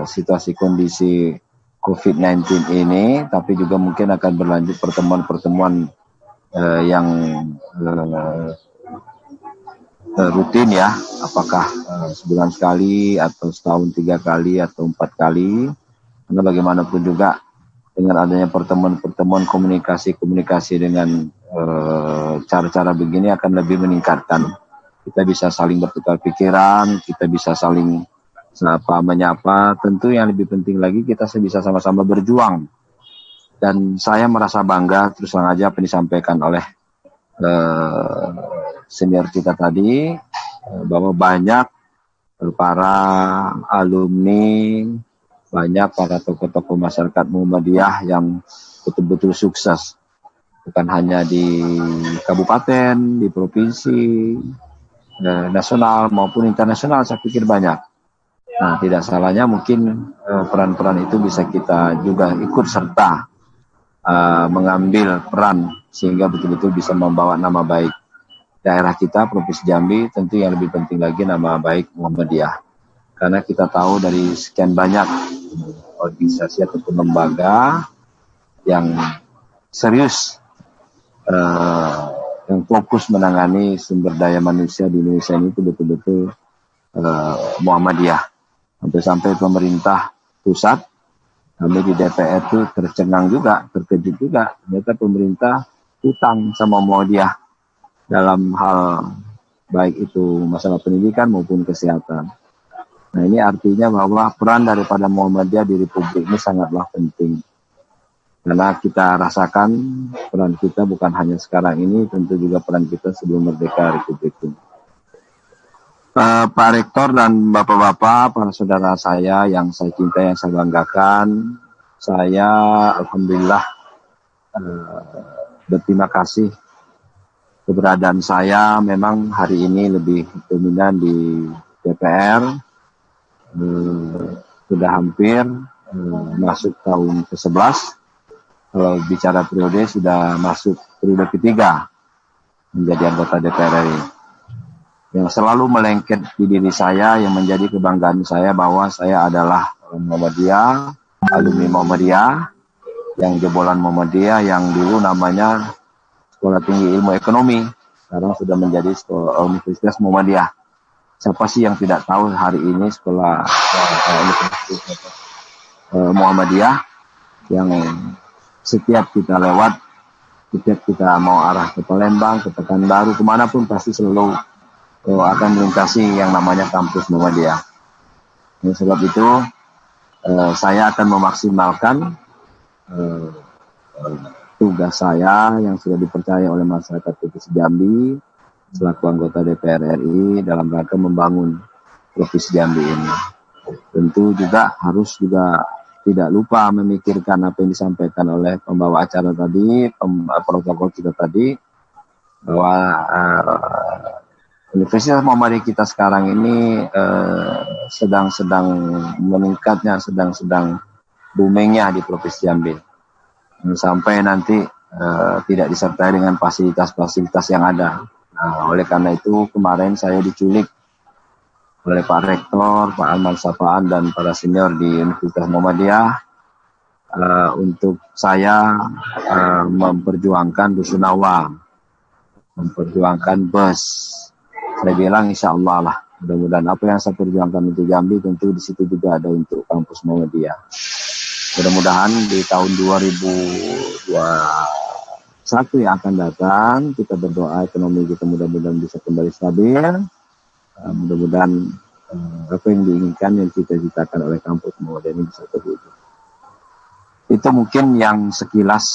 situasi kondisi COVID-19 ini, tapi juga mungkin akan berlanjut pertemuan-pertemuan yang rutin ya, apakah sebulan sekali atau setahun 3 kali atau 4 kali, karena bagaimanapun juga dengan adanya pertemuan-pertemuan komunikasi dengan cara-cara begini akan lebih meningkatkan. Kita bisa saling bertukar pikiran, kita bisa saling menyapa. Tentu yang lebih penting lagi kita bisa sama-sama berjuang. Dan saya merasa bangga terus terang aja apa yang disampaikan oleh senior kita tadi, bahwa banyak para alumni, banyak para tokoh-tokoh masyarakat Muhammadiyah yang betul-betul sukses, bukan hanya di kabupaten, di provinsi, nasional maupun internasional. Saya pikir banyak. Nah, tidak salahnya mungkin peran-peran itu bisa kita juga ikut serta mengambil peran sehingga betul-betul bisa membawa nama baik daerah kita, Provinsi Jambi, tentu yang lebih penting lagi nama baik Muhammadiyah. Karena kita tahu dari sekian banyak organisasi ataupun lembaga yang serius, yang fokus menangani sumber daya manusia di Indonesia ini itu betul-betul Muhammadiyah. Sampai pemerintah pusat, kami di DPR itu tercengang juga, terkejut juga. Ternyata pemerintah hutang sama Muhammadiyah dalam hal baik itu masalah pendidikan maupun kesehatan. Nah, ini artinya bahwa peran daripada Muhammadiyah di Republik ini sangatlah penting. Karena kita rasakan peran kita bukan hanya sekarang ini, tentu juga peran kita sebelum merdeka Republik ini. Pak Rektor dan Bapak-bapak, para saudara saya yang saya cintai, yang saya banggakan, saya alhamdulillah berterima kasih. Keberadaan saya memang hari ini lebih dominan di DPR, sudah hampir masuk tahun ke-11. Kalau bicara periode sudah masuk periode ketiga menjadi anggota DPR RI. Yang selalu melengket di diri saya, yang menjadi kebanggaan saya bahwa saya adalah Muhammadiyah, alumni Muhammadiyah, yang jebolan Muhammadiyah, yang dulu namanya Sekolah Tinggi Ilmu Ekonomi, sekarang sudah menjadi Universitas Muhammadiyah. Siapa sih yang tidak tahu hari ini sekolah Universitas Muhammadiyah yang setiap kita lewat, setiap kita mau arah ke Palembang, ke Pekanbaru, kemanapun pasti selalu akan melintasi yang namanya kampus Muhammadiyah. Oleh sebab itu, saya akan memaksimalkan tugas saya yang sudah dipercaya oleh masyarakat Provinsi Jambi selaku anggota DPR RI dalam rangka membangun Provinsi Jambi ini. Tentu juga harus tidak lupa memikirkan apa yang disampaikan oleh pembawa acara tadi, protokol kita tadi, bahwa Universitas Muhammadiyah kita sekarang ini sedang meningkatnya, sedang boomingnya di Provinsi Jambi. Sampai nanti tidak disertai dengan fasilitas-fasilitas yang ada. Nah, oleh karena itu kemarin saya diculik oleh Pak Rektor, Pak Alman Safaan dan para senior di Universitas Muhammadiyah untuk saya memperjuangkan Rusunawa, memperjuangkan bus. Saya bilang insya Allah lah, mudah-mudahan apa yang saya perjuangkan untuk Jambi tentu di situ juga ada untuk kampus Muhammadiyah. Mudah-mudahan di tahun 2021 yang akan datang, kita berdoa ekonomi kita mudah-mudahan bisa kembali stabil. Mudah-mudahan apa yang diinginkan, yang kita citakan oleh kampus Muhammadiyah ini bisa terwujud. Itu mungkin yang sekilas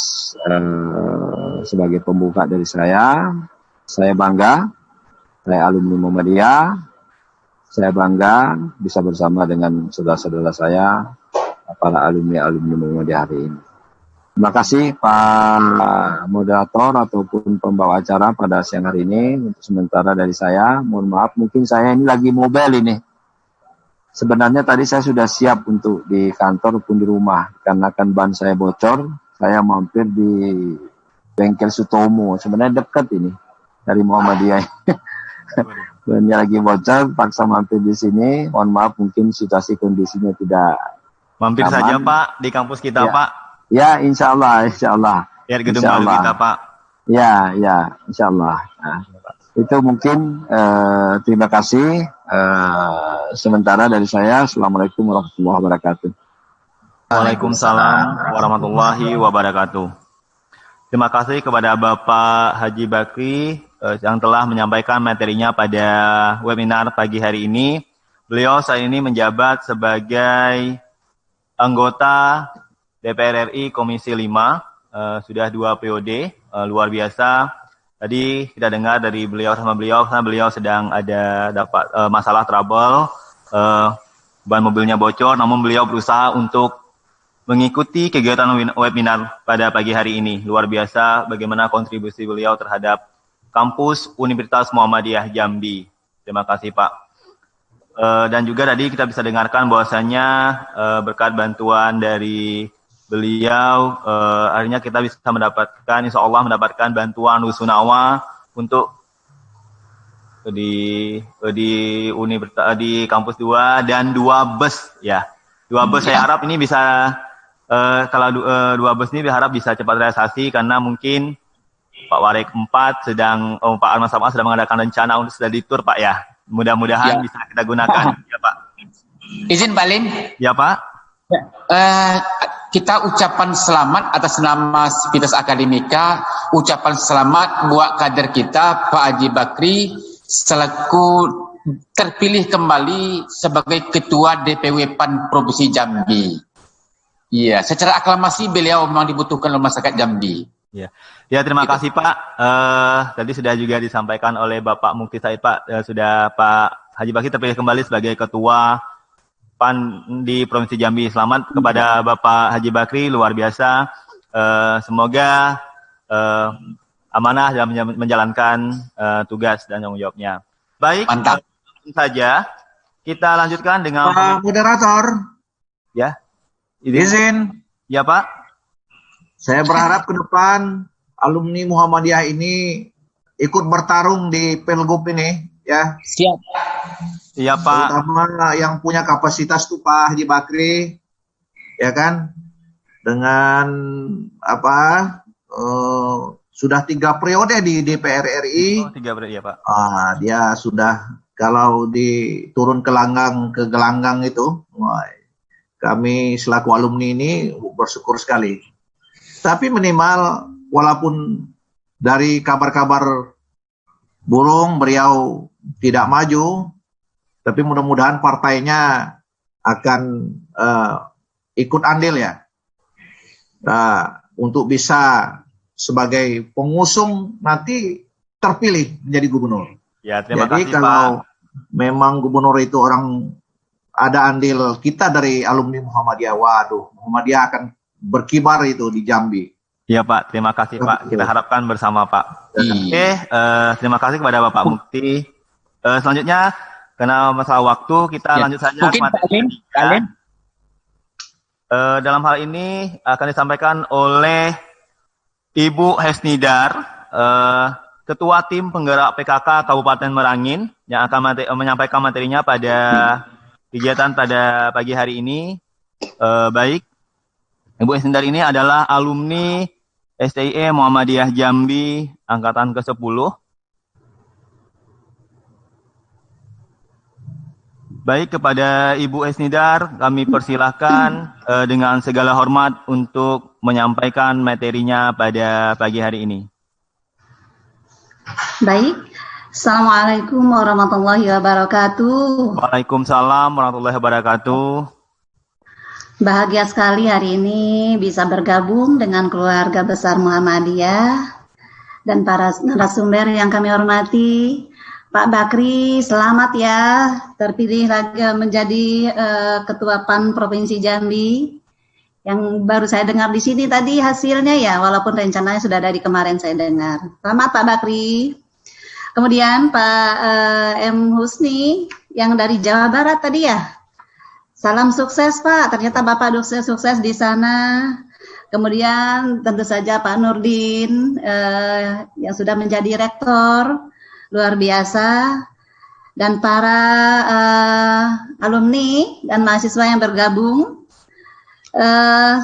sebagai pembuka dari saya. Saya bangga, saya alumni Muhammadiyah. Saya bangga bisa bersama dengan saudara-saudara saya, para alumni Muhammadiyah hari ini. Terima kasih Pak Moderator ataupun pembawa acara pada siang hari ini. Untuk sementara dari saya, mohon maaf mungkin saya ini lagi mobile ini. Sebenarnya tadi saya sudah siap untuk di kantor pun di rumah. Karena kan ban saya bocor, saya mampir di bengkel Sutomo. Sebenarnya dekat ini dari Muhammadiyah. Bannya lagi bocor, paksa mampir di sini. Mohon maaf mungkin situasi kondisinya tidak mampir aman. saja Pak di kampus kita Ya. Pak. Ya, insya Allah. Lihat gedung baru kita Pak. Ya, insya Allah. Nah, itu mungkin terima kasih. Sementara dari saya, Assalamualaikum warahmatullahi wabarakatuh. Waalaikumsalam warahmatullahi wabarakatuh. Terima kasih kepada Bapak Haji Bakri yang telah menyampaikan materinya pada webinar pagi hari ini. Beliau saat ini menjabat sebagai anggota DPR RI Komisi 5, sudah 2 periode, luar biasa. Tadi kita dengar dari beliau karena beliau sedang ada dapat masalah trouble, ban mobilnya bocor, namun beliau berusaha untuk mengikuti kegiatan webinar pada pagi hari ini. Luar biasa bagaimana kontribusi beliau terhadap kampus Universitas Muhammadiyah Jambi. Terima kasih Pak. Dan juga tadi kita bisa dengarkan bahwasannya berkat bantuan dari beliau, akhirnya kita bisa mendapatkan, insya Allah mendapatkan bantuan Rusunawa untuk di kampus 2 dan 2 bus ya. 2 bus saya harap ini bisa kalau 2 bus ini berharap bisa cepat realisasi karena mungkin Pak Warek 4 Pak Arman Sama sedang mengadakan rencana untuk studi tour Pak ya. Mudah-mudahan bisa kita gunakan ya Pak. Izin Pak Lin. Ya Pak. Kita ucapan selamat atas nama Sivitas Akademika, ucapan selamat buat kader kita Pak Haji Bakri selaku terpilih kembali sebagai Ketua DPW PAN Provinsi Jambi. Iya, secara aklamasi beliau memang dibutuhkan oleh masyarakat Jambi. Ya terima kasih Pak. Tadi sudah juga disampaikan oleh Bapak Mukti Said Pak, sudah Pak Haji Bakri terpilih kembali sebagai Ketua PAN di Provinsi Jambi. Selamat kepada Bapak Haji Bakri, luar biasa. Semoga amanah dalam menjalankan tugas dan tanggung jawabnya. Baik, mantap. Saja kita lanjutkan dengan Pak Moderator. Ya. Izin. Ya Pak. Saya berharap ke depan alumni Muhammadiyah ini ikut bertarung di Pilgub ini ya. Siap. Iya Pak. Terutama yang punya kapasitas tuh Pak Haji Bakri, ya kan, dengan sudah 3 periode di DPR RI. 3 periode ya Pak. Dia sudah kalau diturun ke gelanggang itu, kami selaku alumni ini bersyukur sekali. Tapi minimal walaupun dari kabar-kabar burung beliau tidak maju, tapi mudah-mudahan partainya akan ikut andil ya, untuk bisa sebagai pengusung nanti terpilih menjadi gubernur. Ya, terima Jadi kasih kalau Pak. memang gubernur itu orang ada andil kita dari alumni Muhammadiyah, waduh, Muhammadiyah akan berkibar itu di Jambi. Ya Pak, terima kasih Pak. Kita harapkan bersama Pak. Oke, terima kasih kepada Bapak Mukti. Selanjutnya, karena masalah waktu, kita lanjut saja Mungkin ke materi Pak Alim. dalam hal ini akan disampaikan oleh Ibu Hesnidar, Ketua Tim Penggerak PKK Kabupaten Merangin, yang akan menyampaikan materinya pada kegiatan pada pagi hari ini. Baik, Ibu Hesnidar ini adalah alumni STIE Muhammadiyah Jambi angkatan ke-10. Baik, kepada Ibu Hesnidar kami persilahkan dengan segala hormat untuk menyampaikan materinya pada pagi hari ini. Baik. Assalamualaikum warahmatullahi wabarakatuh. Waalaikumsalam warahmatullahi wabarakatuh. Bahagia sekali hari ini bisa bergabung dengan keluarga besar Muhammadiyah dan para narasumber yang kami hormati. Pak Bakri, selamat ya terpilih lagi menjadi Ketua PAN Provinsi Jambi. Yang baru saya dengar di sini tadi hasilnya ya, walaupun rencananya sudah dari kemarin saya dengar. Selamat Pak Bakri. Kemudian Pak M. Husni yang dari Jawa Barat tadi ya. Salam sukses Pak, ternyata Bapak sukses di sana. Kemudian tentu saja Pak Nurdin yang sudah menjadi rektor, luar biasa. Dan para alumni dan mahasiswa yang bergabung,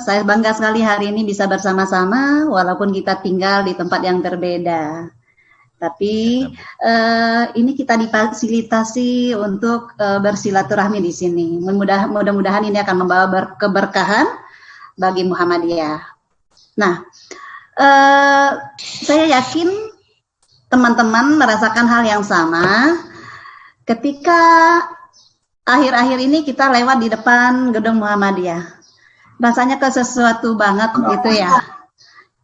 saya bangga sekali hari ini bisa bersama-sama walaupun kita tinggal di tempat yang berbeda. Tapi ini kita difasilitasi untuk bersilaturahmi di sini. Mudah-mudahan ini akan membawa keberkahan bagi Muhammadiyah. Nah, saya yakin teman-teman merasakan hal yang sama ketika akhir-akhir ini kita lewat di depan gedung Muhammadiyah. Rasanya sesuatu banget gitu ya.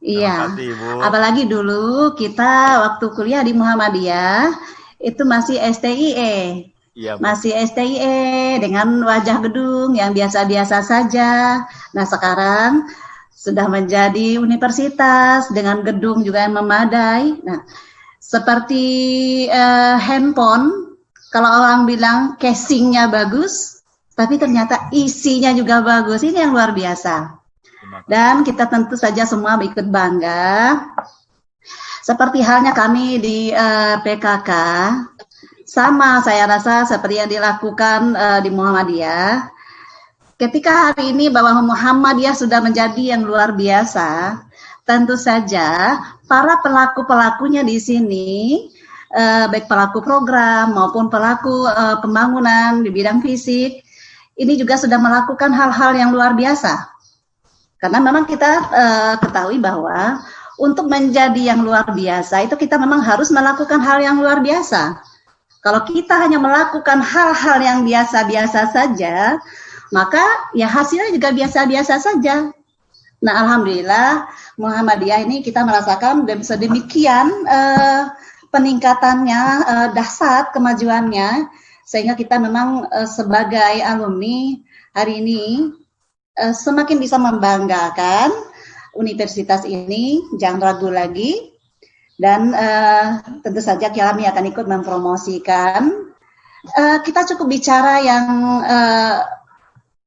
Iya, apalagi dulu kita waktu kuliah di Muhammadiyah itu masih STIE, masih STIE dengan wajah gedung yang biasa-biasa saja. Nah sekarang sudah menjadi universitas dengan gedung juga yang memadai. Nah seperti handphone, kalau orang bilang casingnya bagus, tapi ternyata isinya juga bagus. Ini yang luar biasa. Dan kita tentu saja semua ikut bangga. Seperti halnya kami di PKK, sama saya rasa seperti yang dilakukan di Muhammadiyah. Ketika hari ini bahwa Muhammadiyah sudah menjadi yang luar biasa, tentu saja para pelaku-pelakunya di sini, baik pelaku program maupun pelaku pembangunan di bidang fisik, ini juga sudah melakukan hal-hal yang luar biasa. Karena memang kita ketahui bahwa untuk menjadi yang luar biasa itu kita memang harus melakukan hal yang luar biasa. Kalau kita hanya melakukan hal-hal yang biasa-biasa saja, maka ya hasilnya juga biasa-biasa saja. Nah alhamdulillah Muhammadiyah ini kita merasakan sedemikian peningkatannya, dahsyat kemajuannya, sehingga kita memang sebagai alumni hari ini semakin bisa membanggakan universitas ini, jangan ragu lagi. Dan tentu saja kami akan ikut mempromosikan. Kita cukup bicara yang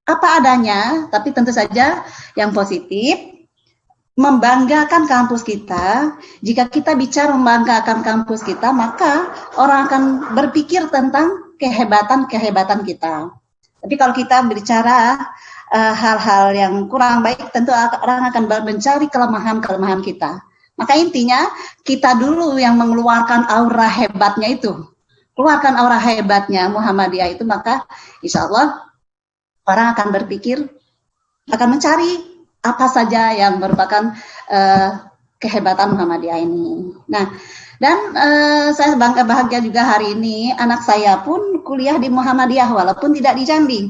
apa adanya, tapi tentu saja yang positif, membanggakan kampus kita. Jika kita bicara membanggakan kampus kita, maka orang akan berpikir tentang kehebatan-kehebatan kita. Tapi kalau kita bicara hal-hal yang kurang baik, tentu orang akan mencari kelemahan-kelemahan kita. Maka intinya kita dulu yang mengeluarkan aura hebatnya itu. Keluarkan aura hebatnya Muhammadiyah itu, maka insya Allah orang akan berpikir, akan mencari apa saja yang merupakan kehebatan Muhammadiyah ini. Nah, dan saya bangga bahagia juga hari ini anak saya pun kuliah di Muhammadiyah walaupun tidak di Jambi.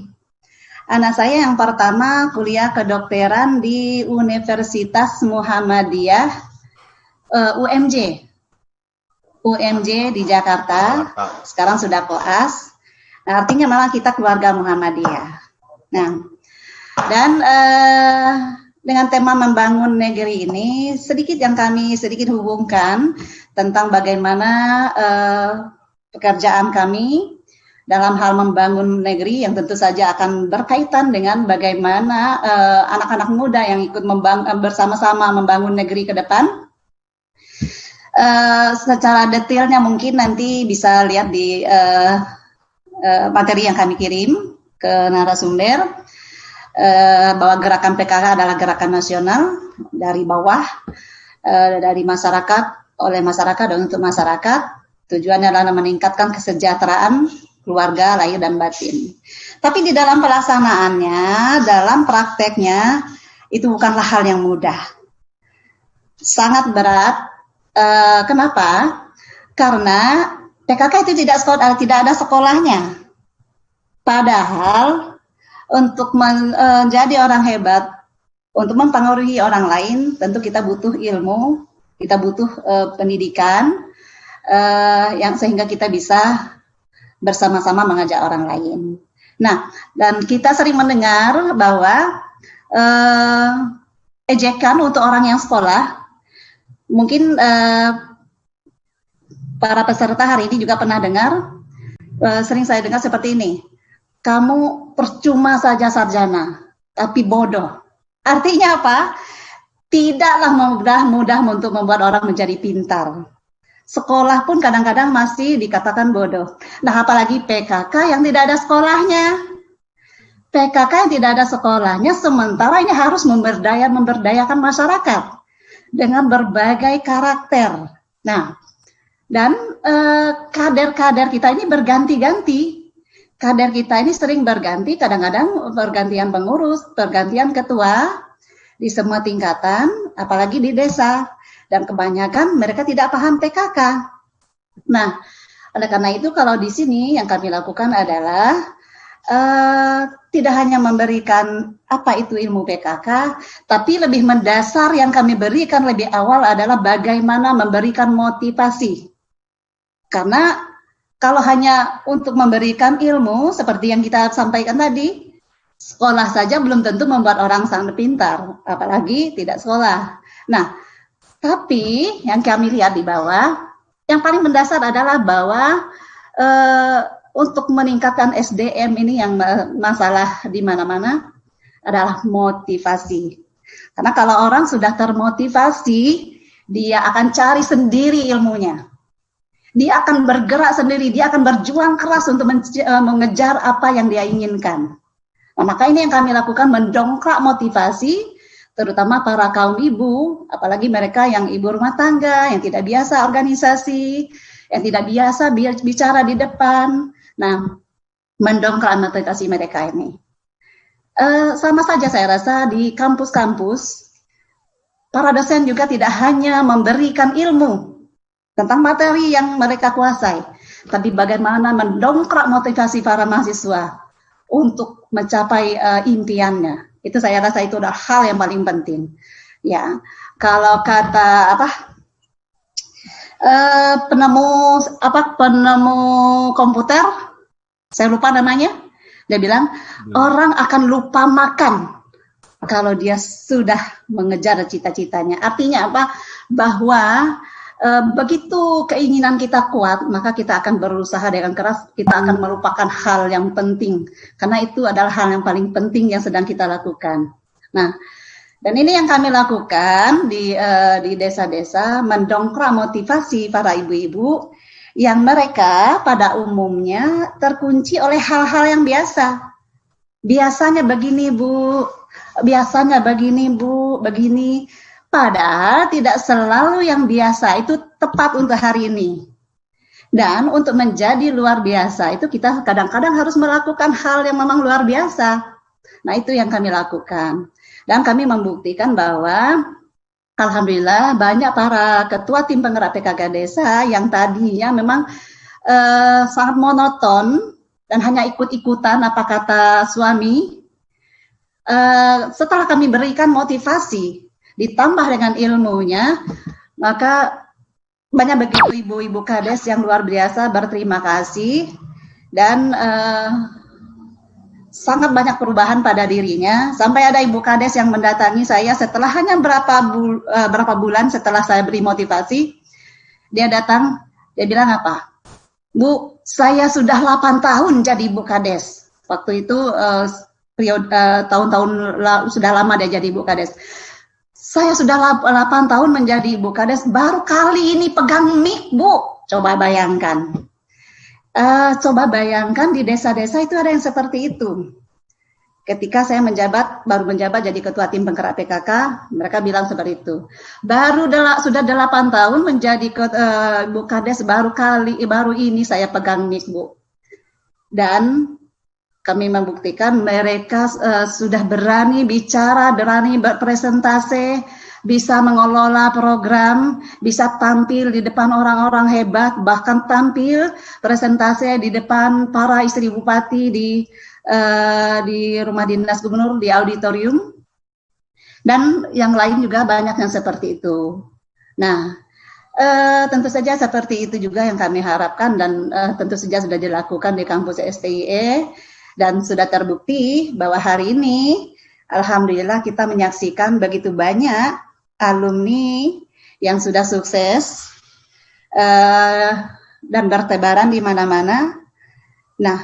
Anak saya yang pertama kuliah kedokteran di Universitas Muhammadiyah UMJ di Jakarta. Sekarang sudah koas. Nah, artinya malah kita keluarga Muhammadiyah. Nah, dan dengan tema membangun negeri ini sedikit yang kami hubungkan tentang bagaimana pekerjaan kami dalam hal membangun negeri yang tentu saja akan berkaitan dengan bagaimana anak-anak muda yang ikut bersama-sama membangun negeri ke depan. Secara detailnya mungkin nanti bisa lihat di materi yang kami kirim ke narasumber. Bahwa gerakan PKK adalah gerakan nasional dari bawah, dari masyarakat, oleh masyarakat dan untuk masyarakat. Tujuannya adalah meningkatkan kesejahteraan keluarga, lahir dan batin. Tapi di dalam pelaksanaannya, dalam prakteknya, itu bukanlah hal yang mudah. Sangat berat. Kenapa? Karena PKK itu tidak ada sekolahnya. Padahal untuk menjadi orang hebat, untuk mempengaruhi orang lain, tentu kita butuh ilmu, kita butuh pendidikan, yang sehingga kita bisa bersama-sama mengajak orang lain. Nah, dan kita sering mendengar bahwa ejekan untuk orang yang sekolah, mungkin para peserta hari ini juga pernah dengar, sering saya dengar seperti ini. Kamu percuma saja sarjana, tapi bodoh. Artinya apa? Tidaklah mudah untuk membuat orang menjadi pintar. Sekolah pun kadang-kadang masih dikatakan bodoh. Nah, apalagi PKK yang tidak ada sekolahnya. PKK yang tidak ada sekolahnya, sementara ini harus memberdayakan masyarakat dengan berbagai karakter. Nah, dan kader-kader kita ini berganti-ganti. Kader kita ini sering berganti, kadang-kadang pergantian pengurus, pergantian ketua di semua tingkatan, apalagi di desa. Dan kebanyakan mereka tidak paham PKK. Nah, oleh karena itu kalau di sini yang kami lakukan adalah tidak hanya memberikan apa itu ilmu PKK, tapi lebih mendasar yang kami berikan lebih awal adalah bagaimana memberikan motivasi. Karena kalau hanya untuk memberikan ilmu, seperti yang kita sampaikan tadi, sekolah saja belum tentu membuat orang sangat pintar, apalagi tidak sekolah. Nah, tapi yang kami lihat di bawah, yang paling mendasar adalah bahwa untuk meningkatkan SDM ini yang masalah di mana-mana adalah motivasi. Karena kalau orang sudah termotivasi, dia akan cari sendiri ilmunya. Dia akan bergerak sendiri, dia akan berjuang keras untuk mengejar apa yang dia inginkan. Nah, maka ini yang kami lakukan, mendongkrak motivasi, terutama para kaum ibu, apalagi mereka yang ibu rumah tangga, yang tidak biasa organisasi, yang tidak biasa bicara di depan. Nah, mendongkrak motivasi mereka ini. Sama saja saya rasa di kampus-kampus, para dosen juga tidak hanya memberikan ilmu tentang materi yang mereka kuasai, tapi bagaimana mendongkrak motivasi para mahasiswa untuk mencapai impiannya. Itu saya rasa itu adalah hal yang paling penting. Ya, kalau kata penemu komputer, saya lupa namanya, dia bilang orang akan lupa makan kalau dia sudah mengejar cita-citanya. Artinya apa? Bahwa begitu keinginan kita kuat, maka kita akan berusaha dengan keras, kita akan melupakan hal yang penting, karena itu adalah hal yang paling penting yang sedang kita lakukan. Nah, dan ini yang kami lakukan di desa-desa, mendongkrak motivasi para ibu-ibu yang mereka pada umumnya terkunci oleh hal-hal yang biasa. Biasanya begini Bu, biasanya begini Bu, begini. Padahal tidak selalu yang biasa itu tepat untuk hari ini. Dan untuk menjadi luar biasa itu kita kadang-kadang harus melakukan hal yang memang luar biasa. Nah, itu yang kami lakukan. Dan kami membuktikan bahwa alhamdulillah banyak para ketua tim penggerak PKK desa yang tadinya memang sangat monoton dan hanya ikut-ikutan apa kata suami. Setelah kami berikan motivasi ditambah dengan ilmunya, maka banyak begitu ibu-ibu kades yang luar biasa berterima kasih dan sangat banyak perubahan pada dirinya, sampai ada ibu kades yang mendatangi saya setelah hanya berapa bulan setelah saya beri motivasi. Dia datang, dia bilang apa? Bu, saya sudah 8 tahun jadi ibu kades. Waktu itu tahun-tahun sudah lama dia jadi ibu kades. Saya sudah 8 tahun menjadi ibu kades, baru kali ini pegang mic, Bu. Coba bayangkan. Coba bayangkan di desa-desa itu ada yang seperti itu. Ketika saya baru menjabat jadi ketua tim penggerak PKK, mereka bilang seperti itu. Sudah 8 tahun menjadi ibu kades, baru ini saya pegang mic, Bu. Dan kami membuktikan mereka sudah berani bicara, berani berpresentasi, bisa mengelola program, bisa tampil di depan orang-orang hebat, bahkan tampil presentasi di depan para istri bupati di rumah dinas gubernur di auditorium, dan yang lain juga banyak yang seperti itu. Nah, tentu saja seperti itu juga yang kami harapkan dan tentu saja sudah dilakukan di kampus STIE dan sudah terbukti bahwa hari ini alhamdulillah kita menyaksikan begitu banyak alumni yang sudah sukses dan bertebaran di mana-mana. Nah,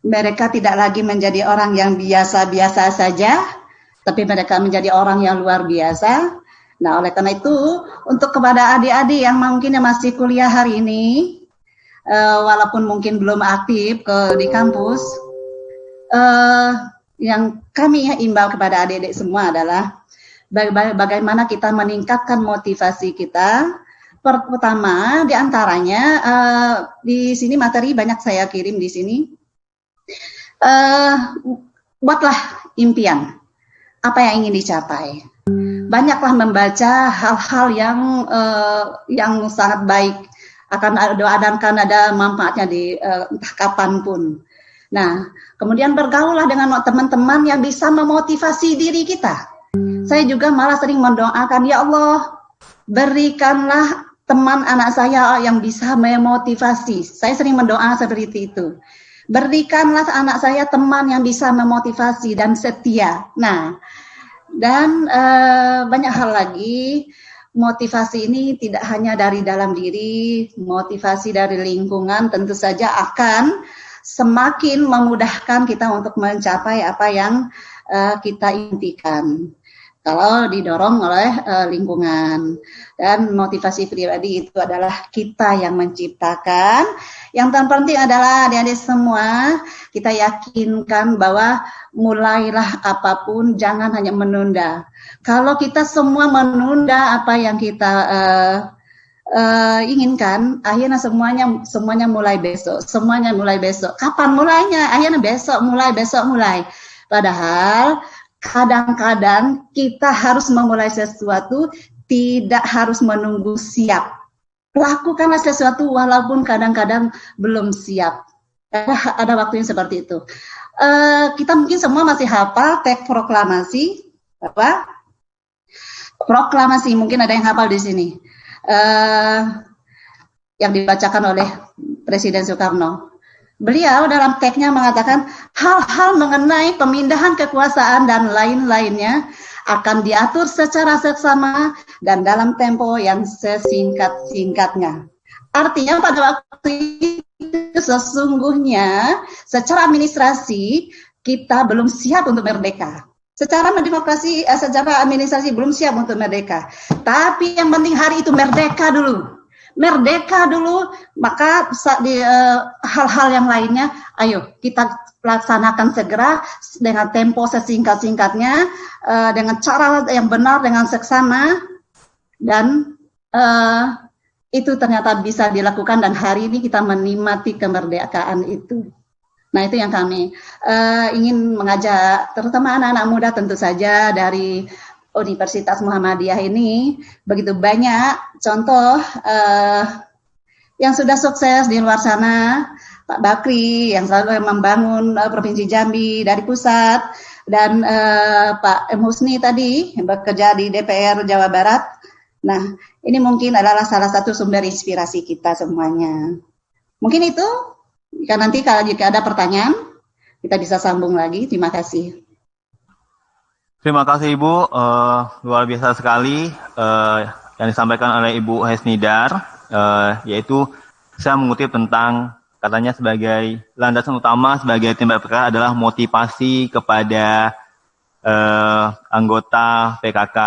mereka tidak lagi menjadi orang yang biasa-biasa saja, tapi mereka menjadi orang yang luar biasa. Nah, oleh karena itu, untuk kepada adik-adik yang mungkin masih kuliah hari ini, walaupun mungkin belum aktif di kampus, yang kami imbau kepada adik-adik semua adalah bagaimana kita meningkatkan motivasi kita. Pertama, diantaranya di sini materi banyak saya kirim di sini. Buatlah impian, apa yang ingin dicapai. Banyaklah membaca hal-hal yang sangat baik, akan ada manfaatnya di entah kapanpun. Nah, kemudian bergaullah dengan teman-teman yang bisa memotivasi diri kita. Saya juga malah sering mendoakan, ya Allah, berikanlah teman anak saya yang bisa memotivasi. Saya sering mendoa seperti itu. Berikanlah anak saya teman yang bisa memotivasi dan setia. Nah, dan banyak hal lagi. Motivasi ini tidak hanya dari dalam diri, motivasi dari lingkungan tentu saja akan semakin memudahkan kita untuk mencapai apa yang kita impikan. Kalau didorong oleh lingkungan. Dan motivasi pribadi itu adalah kita yang menciptakan. Yang terpenting adalah adik-adik semua, kita yakinkan bahwa mulailah apapun, jangan hanya menunda. Kalau kita semua menunda apa yang kita inginkan, akhirnya semuanya mulai besok. Semuanya mulai besok. Kapan mulainya? Akhirnya besok mulai. Padahal kadang-kadang kita harus memulai sesuatu, tidak harus menunggu siap. Lakukanlah sesuatu walaupun kadang-kadang belum siap. Ada waktunya seperti itu. Kita mungkin semua masih hafal teks proklamasi. Apa? Proklamasi, mungkin ada yang hafal di sini. Yang dibacakan oleh Presiden Soekarno. Beliau dalam teksnya mengatakan hal-hal mengenai pemindahan kekuasaan dan lain-lainnya akan diatur secara seksama dan dalam tempo yang sesingkat-singkatnya. Artinya pada waktu itu sesungguhnya secara administrasi kita belum siap untuk merdeka. Secara demokrasi, secara administrasi belum siap untuk merdeka. Tapi yang penting hari itu merdeka dulu. Merdeka dulu, maka hal-hal yang lainnya, ayo kita laksanakan segera dengan tempo sesingkat-singkatnya, dengan cara yang benar, dengan seksama, dan itu ternyata bisa dilakukan dan hari ini kita menikmati kemerdekaan itu. Nah, itu yang kami ingin mengajak, terutama anak-anak muda tentu saja dari Universitas Muhammadiyah ini, begitu banyak contoh yang sudah sukses di luar sana. Pak Bakri yang selalu membangun Provinsi Jambi dari pusat, dan Pak M. Husni tadi yang bekerja di DPR Jawa Barat. Nah, ini mungkin adalah salah satu sumber inspirasi kita semuanya. Mungkin itu, jika ada pertanyaan, kita bisa sambung lagi. Terima kasih. Terima kasih Ibu, luar biasa sekali yang disampaikan oleh Ibu Hesnidar, yaitu saya mengutip tentang katanya sebagai landasan utama sebagai tim PKK adalah motivasi kepada anggota PKK.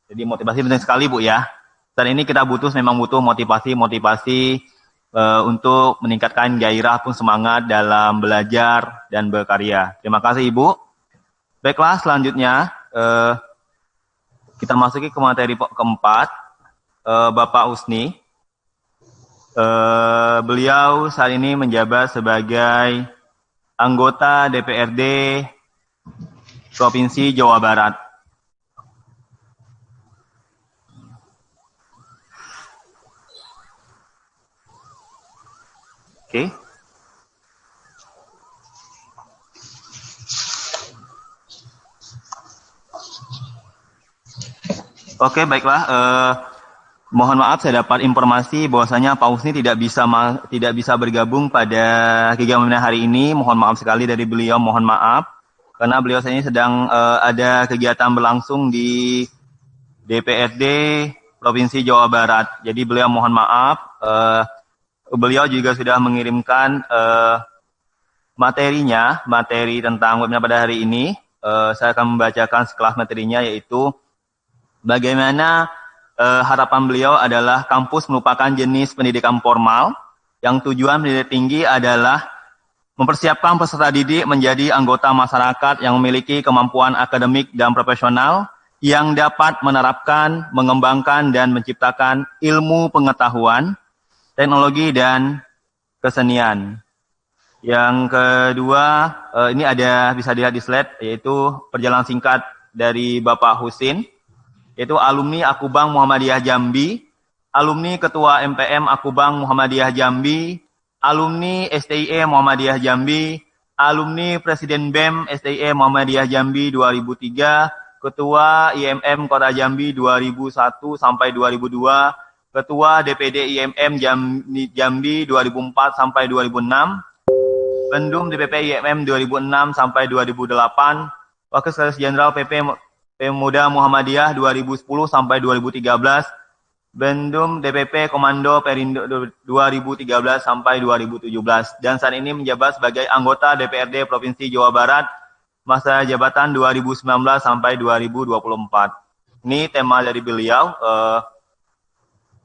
Jadi motivasi penting sekali Bu ya. Saat ini kita memang butuh motivasi untuk meningkatkan gairah pun semangat dalam belajar dan berkarya. Terima kasih Ibu. Baiklah, selanjutnya kita masuki ke materi keempat, Bapak Husni. Beliau saat ini menjabat sebagai anggota DPRD Provinsi Jawa Barat. Oke. Oke, baiklah. Mohon maaf saya dapat informasi bahwasanya Pak Husni tidak bisa bergabung pada kegiatan hari ini. Mohon maaf sekali dari beliau, mohon maaf karena beliau saat ini sedang ada kegiatan berlangsung di DPRD Provinsi Jawa Barat. Jadi beliau mohon maaf. Beliau juga sudah mengirimkan materi tentang webinar pada hari ini. Saya akan membacakan sekelas materinya, yaitu bagaimana harapan beliau adalah kampus merupakan jenis pendidikan formal yang tujuan pendidikan tinggi adalah mempersiapkan peserta didik menjadi anggota masyarakat yang memiliki kemampuan akademik dan profesional yang dapat menerapkan, mengembangkan, dan menciptakan ilmu pengetahuan, teknologi, dan kesenian. Yang kedua, ini bisa dilihat di slide, yaitu perjalanan singkat dari Bapak Husin, yaitu alumni Akubang Muhammadiyah Jambi, alumni Ketua MPM Akubang Muhammadiyah Jambi, alumni STIE Muhammadiyah Jambi, alumni Presiden BEM STIE Muhammadiyah Jambi 2003, Ketua IMM Kota Jambi 2001 sampai 2002, Ketua DPD IMM Jambi 2004 sampai 2006, Bendum DPP IMM 2006 sampai 2008, Wakil Sekretaris Jenderal PP Pemuda Muhammadiyah 2010 sampai 2013, Bendum DPP Komando Perindo 2013 sampai 2017, dan saat ini menjabat sebagai anggota DPRD Provinsi Jawa Barat masa jabatan 2019 sampai 2024. Ini tema dari beliau.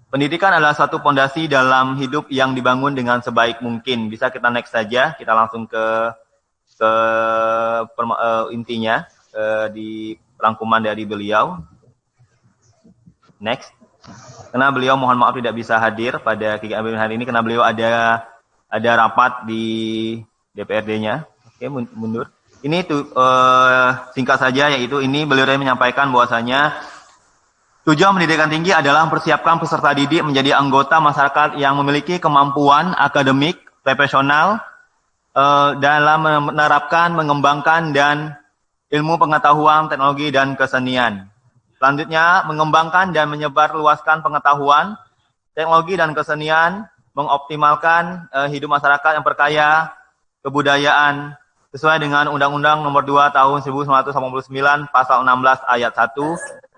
Pendidikan adalah satu fondasi dalam hidup yang dibangun dengan sebaik mungkin. Bisa kita next saja, kita langsung ke intinya di rangkuman dari beliau. Next. Karena beliau mohon maaf tidak bisa hadir pada kegiatan hari ini karena beliau ada rapat di DPRD-nya. Oke, mundur. Ini singkat saja, yaitu ini beliau menyampaikan bahwasanya tujuan pendidikan tinggi adalah mempersiapkan peserta didik menjadi anggota masyarakat yang memiliki kemampuan akademik, profesional dalam menerapkan, mengembangkan, dan ilmu pengetahuan, teknologi, dan kesenian. Selanjutnya, mengembangkan dan menyebarluaskan pengetahuan, teknologi, dan kesenian, mengoptimalkan hidup masyarakat yang berkaya, kebudayaan, sesuai dengan Undang-Undang Nomor 2 Tahun 1989, Pasal 16 Ayat 1,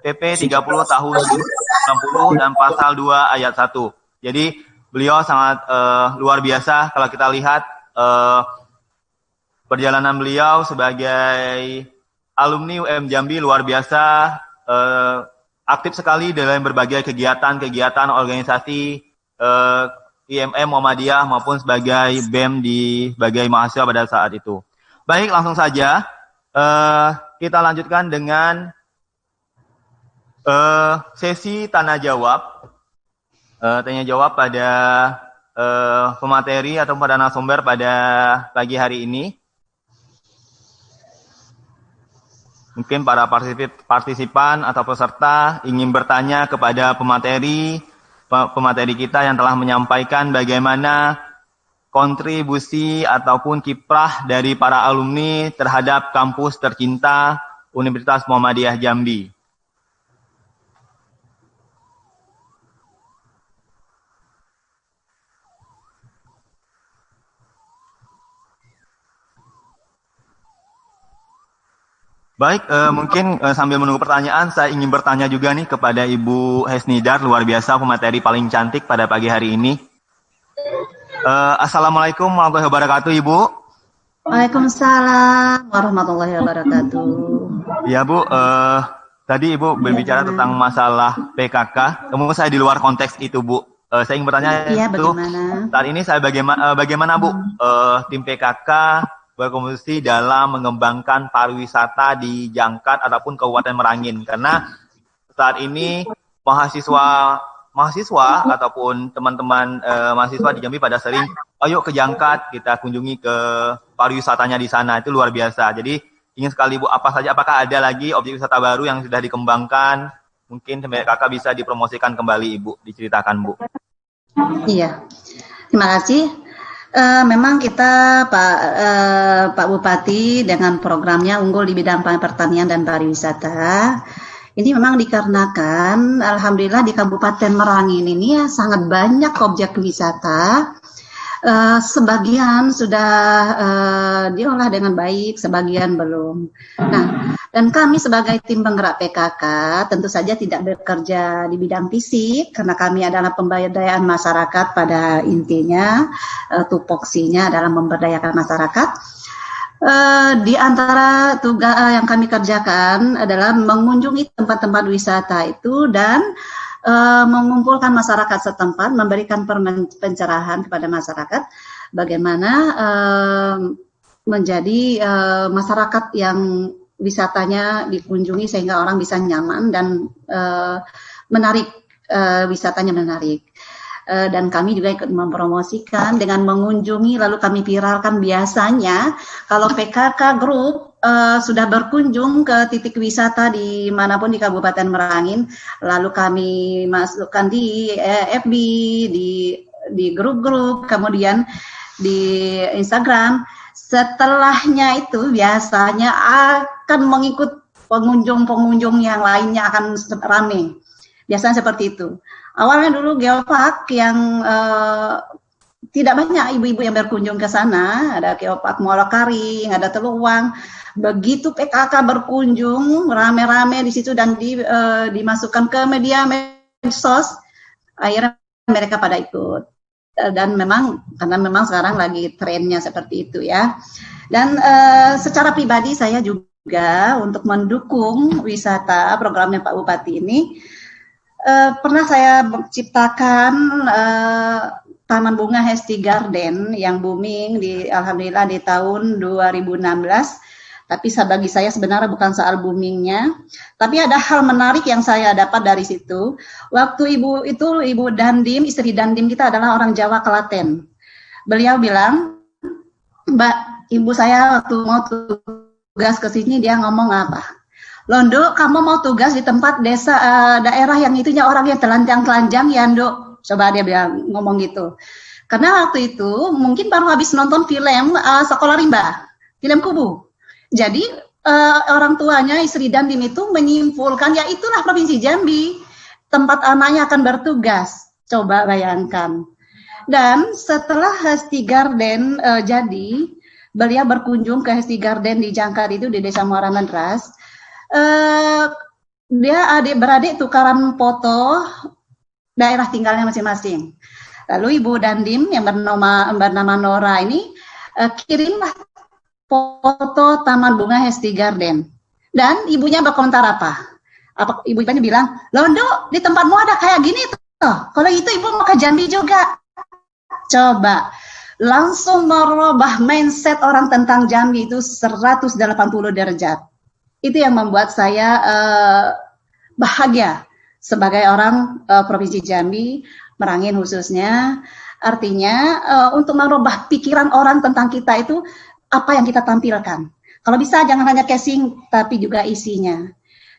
PP 30 Tahun 1990, dan Pasal 2 Ayat 1. Jadi, beliau sangat luar biasa kalau kita lihat perjalanan beliau sebagai alumni UM Jambi luar biasa, aktif sekali dalam berbagai kegiatan organisasi IMM Muhammadiyah maupun sebagai BEM sebagai mahasiswa pada saat itu. Baik, langsung saja kita lanjutkan dengan sesi tanya jawab pada pemateri atau pada narasumber pada pagi hari ini. Mungkin para partisipan atau peserta ingin bertanya kepada pemateri kita yang telah menyampaikan bagaimana kontribusi ataupun kiprah dari para alumni terhadap kampus tercinta Universitas Muhammadiyah Jambi. Baik, mungkin sambil menunggu pertanyaan, saya ingin bertanya juga nih kepada Ibu Hesnidar, luar biasa pemateri paling cantik pada pagi hari ini. Assalamualaikum warahmatullahi wabarakatuh, Ibu. Waalaikumsalam warahmatullahi wabarakatuh. Ya, Bu, tadi Ibu berbicara tentang masalah PKK, kemudian saya di luar konteks itu, Bu. Saya ingin bertanya bagaimana? Saat ini saya bagaimana Bu, tim PKK berkompetisi dalam mengembangkan pariwisata di Jangkat ataupun Kabupaten Merangin, karena saat ini mahasiswa ataupun teman-teman mahasiswa di Jambi pada sering ayo ke Jangkat, kita kunjungi ke pariwisatanya di sana, itu luar biasa. Jadi ingin sekali Bu, apakah ada lagi objek wisata baru yang sudah dikembangkan, mungkin kakak bisa dipromosikan kembali Ibu, diceritakan Bu. Iya, terima kasih. Memang kita Pak Bupati dengan programnya unggul di bidang pertanian dan pariwisata. Ini memang dikarenakan alhamdulillah di Kabupaten Merangin ini ya sangat banyak objek wisata. Sebagian sudah diolah dengan baik, sebagian belum. Nah, dan kami sebagai tim penggerak PKK tentu saja tidak bekerja di bidang fisik karena kami adalah pemberdayaan masyarakat pada intinya, tupoksinya adalah memberdayakan masyarakat. Di antara tugas yang kami kerjakan adalah mengunjungi tempat-tempat wisata itu dan mengumpulkan masyarakat setempat, memberikan pencerahan kepada masyarakat bagaimana menjadi masyarakat yang wisatanya dikunjungi sehingga orang bisa nyaman dan menarik, wisatanya menarik. Dan kami juga ikut mempromosikan dengan mengunjungi, lalu kami viralkan. Biasanya kalau PKK Group sudah berkunjung ke titik wisata di manapun di Kabupaten Merangin, lalu kami masukkan di FB, di grup-grup, kemudian di Instagram. Setelahnya itu biasanya akan mengikut pengunjung-pengunjung yang lainnya akan ramai. Biasanya seperti itu. Awalnya dulu Geopark yang tidak banyak ibu-ibu yang berkunjung ke sana, ada Geopark Molokaring, ada Teluwang. Begitu PKK berkunjung rame-rame di situ dan dimasukkan ke media medsos, akhirnya mereka pada ikut. Dan karena memang sekarang lagi trennya seperti itu ya. Dan secara pribadi saya juga untuk mendukung wisata programnya Pak Bupati ini, pernah saya ciptakan Taman Bunga Hesti Garden yang booming alhamdulillah di tahun 2016. Tapi bagi saya sebenarnya bukan soal boomingnya, tapi ada hal menarik yang saya dapat dari situ. Waktu Ibu Dandim, istri Dandim kita adalah orang Jawa Klaten. Beliau bilang, Mbak, ibu saya waktu mau tugas ke sini dia ngomong apa? Londo, kamu mau tugas di tempat desa daerah yang itunya orang yang telanjang-telanjang ya, Nduk? Coba dia bilang ngomong gitu. Karena waktu itu mungkin baru habis nonton film Sekolah Rimba, film Kubu. Jadi orang tuanya istri Dandim itu menyimpulkan ya itulah Provinsi Jambi, tempat anaknya akan bertugas. Coba bayangkan. Dan setelah Hesti Garden jadi, beliau berkunjung ke Hesti Garden di Jangkar itu di Desa Muara Mendras. Dia adik-beradik tukaran foto daerah tinggalnya masing-masing. Lalu Ibu Dandim yang bernama Nora ini kirimlah foto Taman Bunga Hesti Garden. Dan ibunya berkomentar apa? Ibunya bilang, Londo, di tempatmu ada kayak gini tuh. Kalau itu ibu mau ke Jambi juga. Coba. Langsung merubah mindset orang tentang Jambi itu 180 derajat. Itu yang membuat saya bahagia sebagai orang Provinsi Jambi, Merangin khususnya. Artinya untuk merubah pikiran orang tentang kita itu apa yang kita tampilkan. Kalau bisa jangan hanya casing tapi juga isinya.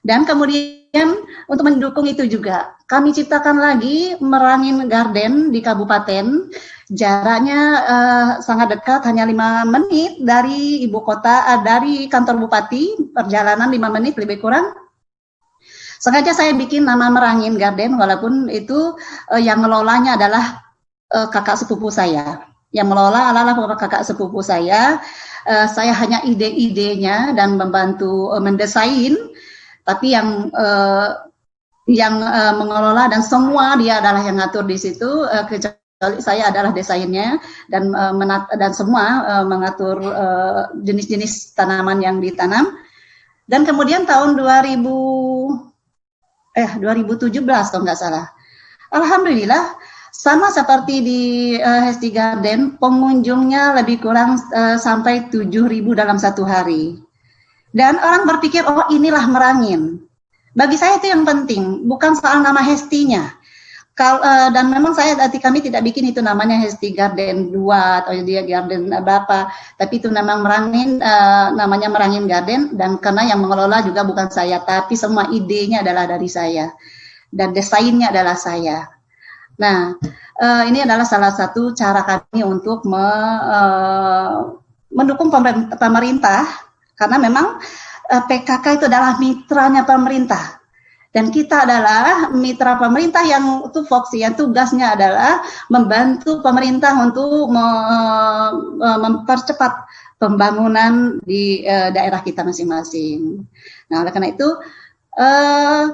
Dan kemudian untuk mendukung itu juga kami ciptakan lagi Merangin Garden di kabupaten. Jaraknya sangat dekat, hanya 5 menit dari ibu kota, dari kantor bupati, perjalanan 5 menit lebih kurang. Sengaja saya bikin nama Merangin Garden, walaupun itu yang mengelolanya adalah kakak sepupu saya. Yang mengelola adalah kakak sepupu saya. Saya hanya ide-idenya dan membantu mendesain, tapi yang mengelola dan semua dia adalah yang ngatur di situ. Saya adalah desainnya dan semua mengatur jenis-jenis tanaman yang ditanam. Dan kemudian tahun 2017 kalau nggak salah, alhamdulillah sama seperti di Hesti Garden, pengunjungnya lebih kurang sampai 7.000 dalam satu hari. Dan orang berpikir, oh inilah Merangin. Bagi saya itu yang penting, bukan soal nama Hestinya. Dan memang kami tidak bikin itu namanya Hesti Garden 2 atau dia Garden berapa, tapi itu namanya Merangin Garden, dan karena yang mengelola juga bukan saya, tapi semua idenya adalah dari saya dan desainnya adalah saya. Nah, ini adalah salah satu cara kami untuk mendukung pemerintah, karena memang PKK itu adalah mitranya pemerintah. Dan kita adalah mitra pemerintah yang tupoksi, yang tugasnya adalah membantu pemerintah untuk mempercepat pembangunan di daerah kita masing-masing. Nah, oleh karena itu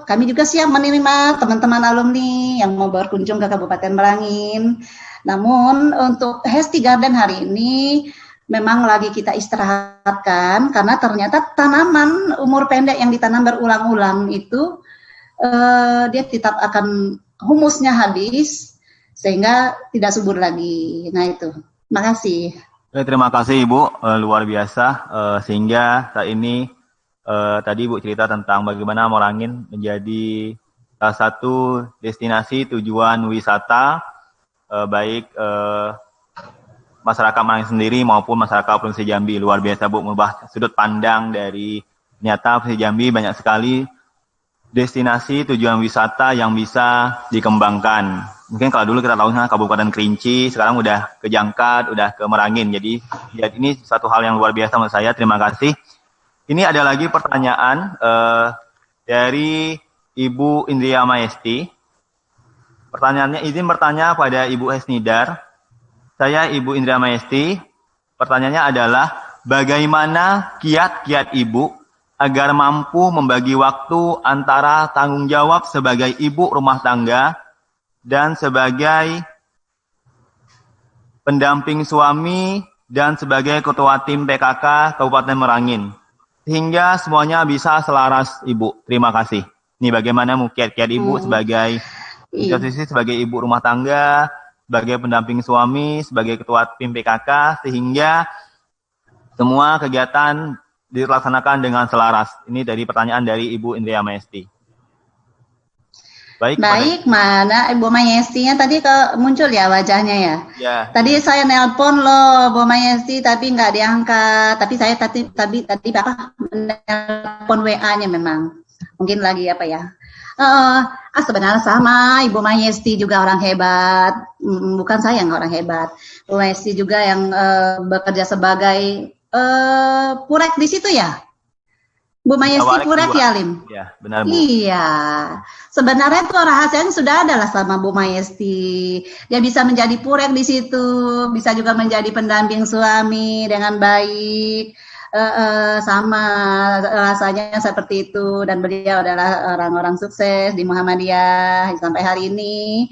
kami juga siap menerima teman-teman alumni yang mau berkunjung ke Kabupaten Merangin. Namun untuk Hesti Garden hari ini memang lagi kita istirahatkan karena ternyata tanaman umur pendek yang ditanam berulang-ulang itu dia tetap akan humusnya habis sehingga tidak subur lagi. Nah itu, makasih. Terima kasih Ibu, luar biasa. Sehingga saat ini tadi Ibu cerita tentang bagaimana Merangin menjadi salah satu destinasi tujuan wisata baik masyarakat Merangin sendiri maupun masyarakat Provinsi Jambi. Luar biasa Bu, merubah sudut pandang dari ternyata Provinsi Jambi banyak sekali destinasi tujuan wisata yang bisa dikembangkan. Mungkin kalau dulu kita tahunya Kabupaten Kerinci, sekarang udah ke Jangkat, udah ke Merangin. Jadi ya, ini satu hal yang luar biasa menurut saya. Terima kasih. Ini ada lagi pertanyaan dari Ibu Indria Maesti. Pertanyaannya, izin bertanya pada Ibu Hesnidar. Saya Ibu Indria Maesti. Pertanyaannya adalah, bagaimana kiat-kiat Ibu agar mampu membagi waktu antara tanggung jawab sebagai ibu rumah tangga dan sebagai pendamping suami dan sebagai ketua tim PKK Kabupaten Merangin, sehingga semuanya bisa selaras Ibu. Terima kasih. Ini bagaimana kiat-kiat Ibu sebagai sebagai ibu rumah tangga, sebagai pendamping suami, sebagai ketua tim PKK, sehingga semua kegiatan dilaksanakan dengan selaras. Ini dari pertanyaan dari Ibu Indria Maesti. Baik, mana Ibu Maestinya tadi muncul ya wajahnya ya? Ya. Tadi saya nelpon loh Bu Maesti tapi nggak diangkat. Tapi saya tadi menelpon WA-nya memang. Mungkin lagi apa ya? Sebenarnya sama Ibu Maesti juga orang hebat. Bukan saya yang orang hebat. Bu Maesti juga yang bekerja sebagai Purek di situ ya, Bu Maesti Purek ya Lim. Iya, benar Bu. Iya, sebenarnya itu rahasianya sudah ada lah sama Bu Maesti. Dia bisa menjadi Purek di situ, bisa juga menjadi pendamping suami dengan baik. Sama rasanya seperti itu, dan beliau adalah orang-orang sukses di Muhammadiyah sampai hari ini.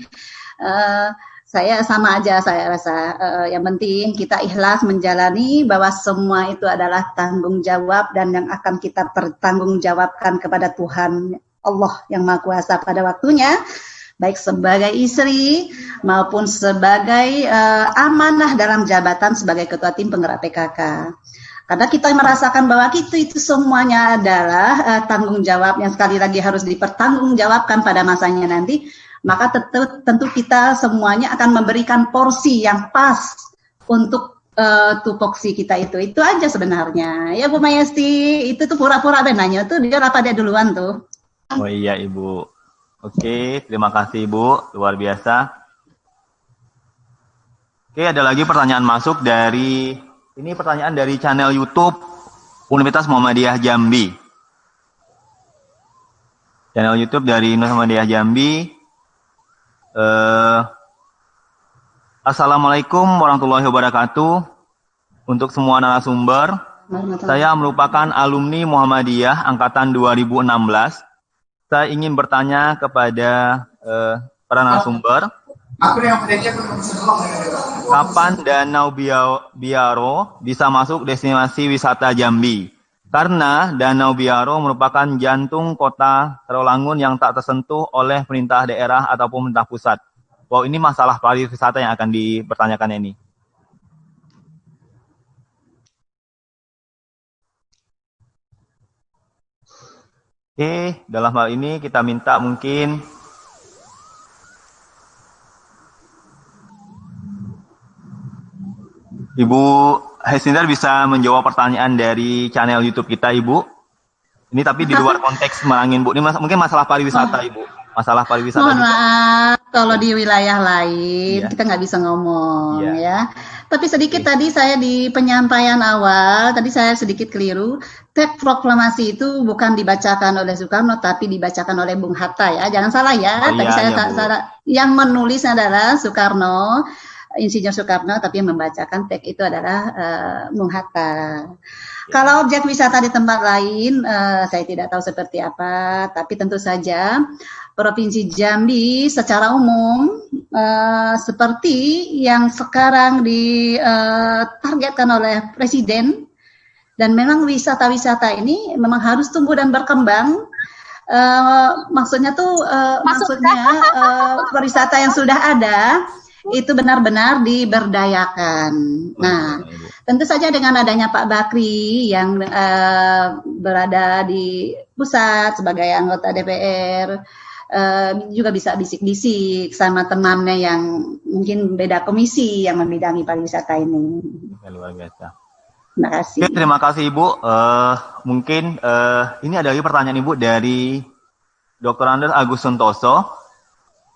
Saya sama aja, saya rasa yang penting kita ikhlas menjalani bahwa semua itu adalah tanggung jawab dan yang akan kita pertanggungjawabkan kepada Tuhan Allah yang Maha Kuasa pada waktunya, baik sebagai istri maupun sebagai amanah dalam jabatan sebagai ketua tim penggerak PKK. Karena kita merasakan bahwa itu semuanya adalah tanggung jawab yang sekali lagi harus dipertanggungjawabkan pada masanya nanti. maka tentu kita semuanya akan memberikan porsi yang pas untuk tupoksi kita itu aja sebenarnya. Ya Bu Mayasti, itu tuh pura-pura benanya tuh dia apa dia duluan tuh. Oh iya Ibu. Oke, terima kasih Ibu, luar biasa. Oke, ada lagi pertanyaan masuk dari pertanyaan dari channel YouTube Universitas Muhammadiyah Jambi. Channel YouTube dari Universitas Muhammadiyah Jambi. Assalamualaikum warahmatullahi wabarakatuh. Untuk semua narasumber, saya merupakan alumni Muhammadiyah angkatan 2016. Saya ingin bertanya kepada para narasumber, kapan Danau Biaro bisa masuk destinasi wisata Jambi? Karena Danau Biaro merupakan jantung kota Rawamangun yang tak tersentuh oleh pemerintah daerah ataupun pemerintah pusat. Wow, ini masalah pariwisata yang akan dipertanyakan ini. Oke, dalam hal ini kita minta mungkin Ibu Hesnidar bisa menjawab pertanyaan dari channel YouTube kita, Ibu. Ini tapi di luar konteks Merangin, Bu. Ini mungkin masalah pariwisata, Ibu. Masalah pariwisata. Mohon maaf, kalau di wilayah lain kita nggak bisa ngomong, ya. Tapi sedikit tadi saya di penyampaian awal, tadi saya sedikit keliru. Teks proklamasi itu bukan dibacakan oleh Soekarno, tapi dibacakan oleh Bung Hatta, ya. Jangan salah ya. Tadi saya salah. Yang menulis adalah Soekarno. Insinyur Soekarno, tapi yang membacakan teks itu adalah Bung Hatta. Kalau objek wisata di tempat lain, saya tidak tahu seperti apa, tapi tentu saja Provinsi Jambi secara umum seperti yang sekarang ditargetkan oleh Presiden, dan memang wisata-wisata ini memang harus tumbuh dan berkembang. Maksudnya pariwisata yang sudah ada itu benar-benar diberdayakan. Nah, tentu saja dengan adanya Pak Bakri yang berada di pusat sebagai anggota DPR, juga bisa bisik-bisik sama temannya yang mungkin beda komisi yang membidangi pariwisata ini. Luar biasa. Terima kasih. Oke, terima kasih Ibu. Mungkin ini ada lagi pertanyaan Ibu dari Dr. Andes Agus Santoso.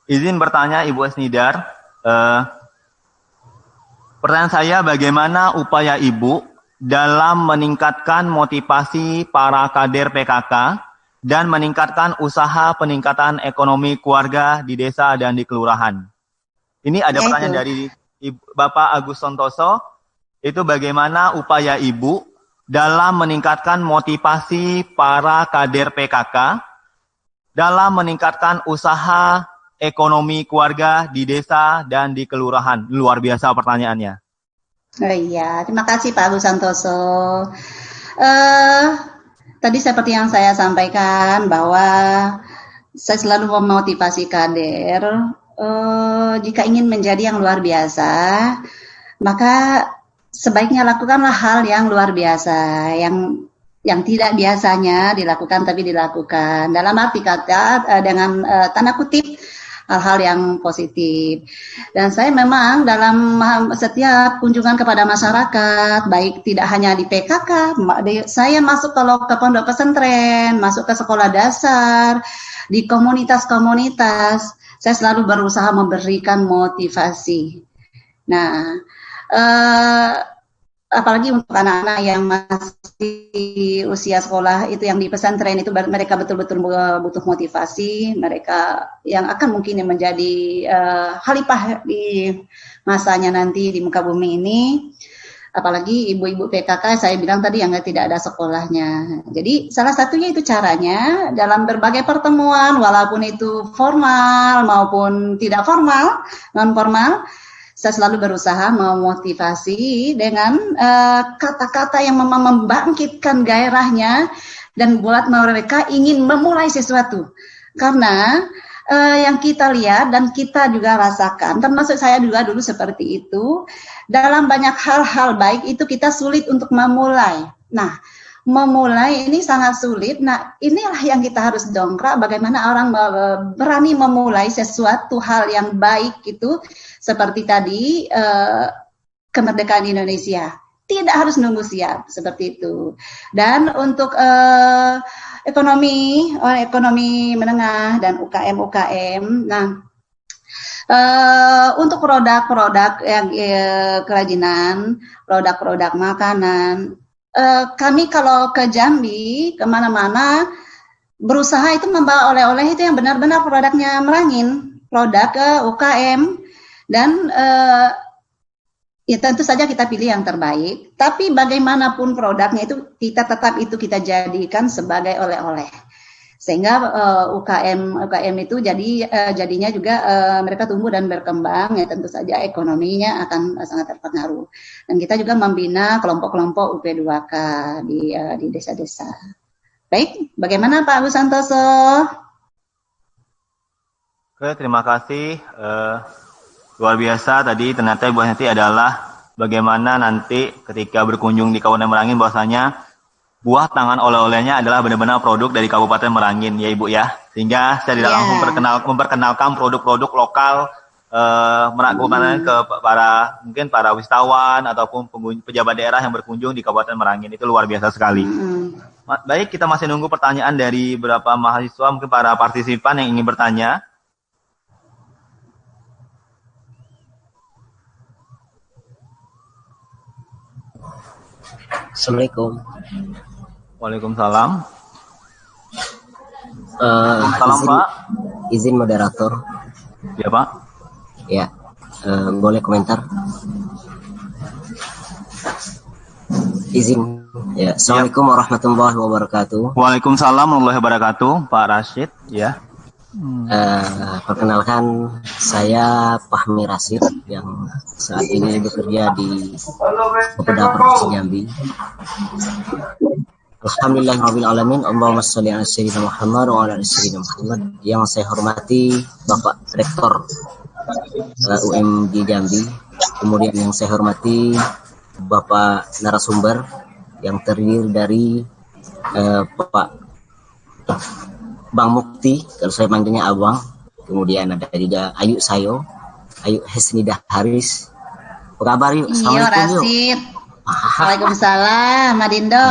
Izin bertanya Ibu Hesnidar. Pertanyaan saya, bagaimana upaya Ibu dalam meningkatkan motivasi para kader PKK dan meningkatkan usaha peningkatan ekonomi keluarga di desa dan di kelurahan? Ini ada pertanyaan dari Bapak Agus Santoso. Itu bagaimana upaya Ibu dalam meningkatkan motivasi para kader PKK dalam meningkatkan usaha ekonomi keluarga di desa dan di kelurahan? Luar biasa pertanyaannya. Oh iya, terima kasih Pak Agus Santoso. Tadi seperti yang saya sampaikan bahwa saya selalu memotivasi kader, jika ingin menjadi yang luar biasa, maka sebaiknya lakukanlah hal yang luar biasa, yang tidak biasanya dilakukan tapi dilakukan. Dalam arti kata dengan tanda kutip hal-hal yang positif. Dan saya memang dalam setiap kunjungan kepada masyarakat, baik tidak hanya di PKK, saya masuk ke pondok pesantren, masuk ke sekolah dasar, di komunitas-komunitas, saya selalu berusaha memberikan motivasi. Nah, apalagi untuk anak-anak yang masih usia sekolah itu yang di pesantren itu, mereka betul-betul butuh motivasi, mereka yang akan mungkin menjadi khalifah di masanya nanti di muka bumi ini, apalagi ibu-ibu PKK saya bilang tadi yang tidak ada sekolahnya. Jadi salah satunya itu caranya dalam berbagai pertemuan, walaupun itu formal maupun tidak formal, non formal, saya selalu berusaha memotivasi dengan kata-kata yang membangkitkan gairahnya dan buat mereka ingin memulai sesuatu. Karena yang kita lihat dan kita juga rasakan, termasuk saya juga dulu seperti itu, dalam banyak hal-hal baik itu kita sulit untuk memulai. Nah, memulai ini sangat sulit. Nah, inilah yang kita harus dongkrak, bagaimana orang berani memulai sesuatu hal yang baik itu, seperti tadi kemerdekaan Indonesia. Tidak harus nunggu siap, seperti itu. Dan untuk ekonomi menengah dan UKM, nah, untuk produk-produk yang kerajinan, produk-produk makanan, kami kalau ke Jambi, kemana-mana, berusaha itu membawa oleh-oleh itu yang benar-benar produknya Merangin, produk ke UKM, dan ya tentu saja kita pilih yang terbaik, tapi bagaimanapun produknya itu kita kita jadikan sebagai oleh-oleh. Sehingga UKM itu jadinya juga mereka tumbuh dan berkembang, ya tentu saja ekonominya akan sangat terpengaruh. Dan kita juga membina kelompok-kelompok UP2K di desa-desa. Baik, bagaimana Pak Agus Santoso? Oke, terima kasih. Luar biasa tadi, ternyata Ibu Hesti adalah bagaimana nanti ketika berkunjung di Kabupaten Merangin bahwasanya buah tangan oleh-olehnya adalah benar-benar produk dari Kabupaten Merangin, ya Ibu ya. Sehingga saya tidak langsung memperkenalkan produk-produk lokal Merangin ke para wisatawan ataupun pejabat daerah yang berkunjung di Kabupaten Merangin. Itu luar biasa sekali. Baik, kita masih nunggu pertanyaan dari beberapa mahasiswa, mungkin para partisipan yang ingin bertanya. Assalamualaikum. Waalaikumsalam. Salam Pak. Izin moderator. Ya Pak. Ya, boleh komentar? Izin. Ya. Assalamualaikum warahmatullahi wabarakatuh. Waalaikumsalam warahmatullahi wabarakatuh. Pak Rashid. Ya. Perkenalkan, saya Fahmi Rashid yang saat ini bekerja di Popeda Provinsi Jambi. Alhamdulillahirrahmanirrahim. Allahumma sholli ala sayyidina Muhammad wa ala ali sayyidina Muhammad. Yang saya hormati Bapak Rektor UMG Jambi. Kemudian yang saya hormati Bapak narasumber yang terdiri dari Bapak Bang Mukti, kalau saya manggilnya Abang. Kemudian ada juga Ayu Sayo, Ayu Hesnida Haris. Apa kabar yuk? Assalamualaikum yuk. Waalaikumsalam, Madindo.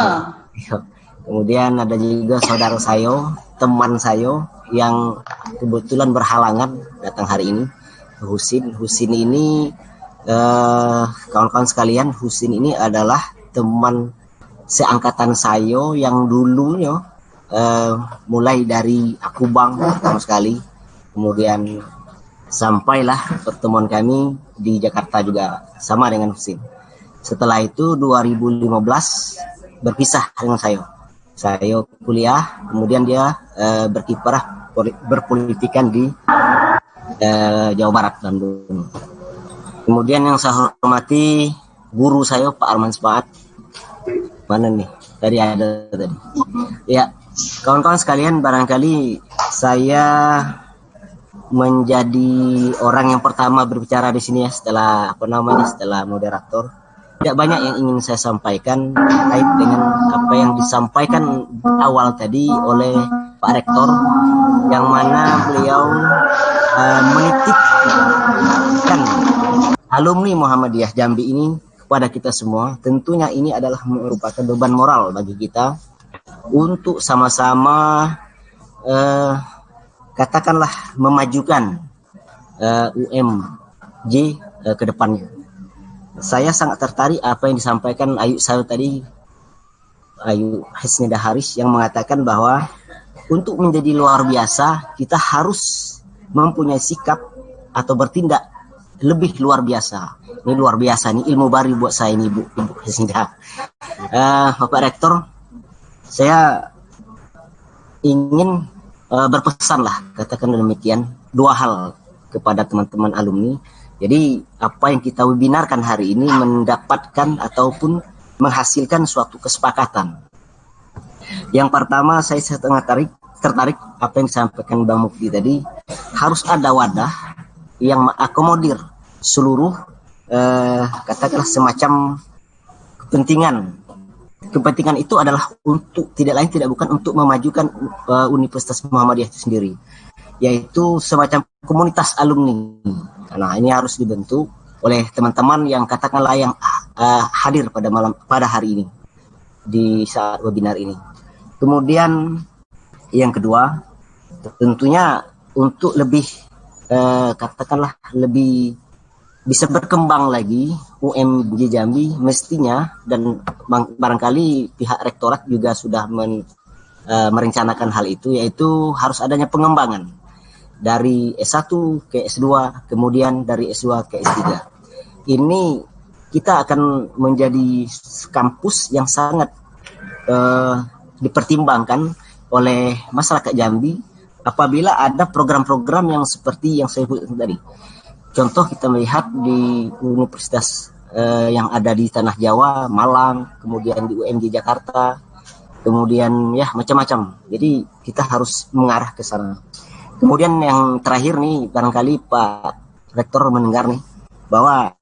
Kemudian ada juga saudara Sayo, teman Sayo yang kebetulan berhalangan datang hari ini, Husin. Husin ini kawan-kawan sekalian, Husin ini adalah teman seangkatan Sayo yang dulunya mulai dari Akubang pertama sekali, kemudian sampailah pertemuan kami di Jakarta juga sama dengan Husin. Setelah itu 2015 berpisah dengan saya kuliah, kemudian dia berkiprah berpolitikan di Jawa Barat, Bandung. Kemudian yang saya hormati guru saya Pak Arman Sepaat. Mana nih? Tadi ada tadi. Ya, kawan-kawan sekalian, barangkali saya menjadi orang yang pertama berbicara di sini ya, setelah setelah moderator. Tidak banyak yang ingin saya sampaikan terkait dengan apa yang disampaikan awal tadi oleh Pak Rektor, yang mana beliau menitipkan alumni Muhammadiyah Jambi ini kepada kita semua. Tentunya ini adalah merupakan beban moral bagi kita untuk sama-sama katakanlah memajukan UMJ ke depannya. Saya sangat tertarik apa yang disampaikan Ayu Sayo tadi, Ayu Hesnida Haris, yang mengatakan bahwa untuk menjadi luar biasa kita harus mempunyai sikap atau bertindak lebih luar biasa. Ini luar biasa, ini ilmu baru buat saya ini Ibu Hesnida. Bapak Rektor, saya ingin berpesan lah, katakan demikian, dua hal kepada teman-teman alumni. Jadi apa yang kita webinarkan hari ini mendapatkan ataupun menghasilkan suatu kesepakatan. Yang pertama, saya tertarik apa yang disampaikan Bang Mufti tadi, harus ada wadah yang mengakomodir seluruh katakanlah semacam kepentingan kepentingan itu adalah untuk tidak lain tidak bukan untuk memajukan Universitas Muhammadiyah itu sendiri, yaitu semacam komunitas alumni. Nah, ini harus dibentuk oleh teman-teman yang katakanlah yang hadir pada hari ini di saat webinar ini. Kemudian yang kedua, tentunya untuk lebih katakanlah lebih bisa berkembang lagi UMJ Jambi mestinya, dan barangkali pihak rektorat juga sudah merencanakan hal itu, yaitu harus adanya pengembangan dari S1 ke S2, kemudian dari S2 ke S3. Ini kita akan menjadi kampus yang sangat dipertimbangkan oleh masyarakat Jambi apabila ada program-program yang seperti yang saya sebut tadi. Contoh kita melihat di universitas yang ada di Tanah Jawa, Malang, kemudian di UMJ Jakarta, kemudian ya macam-macam. Jadi kita harus mengarah ke sana. Kemudian yang terakhir nih, barangkali Pak Rektor mendengar nih, bahwa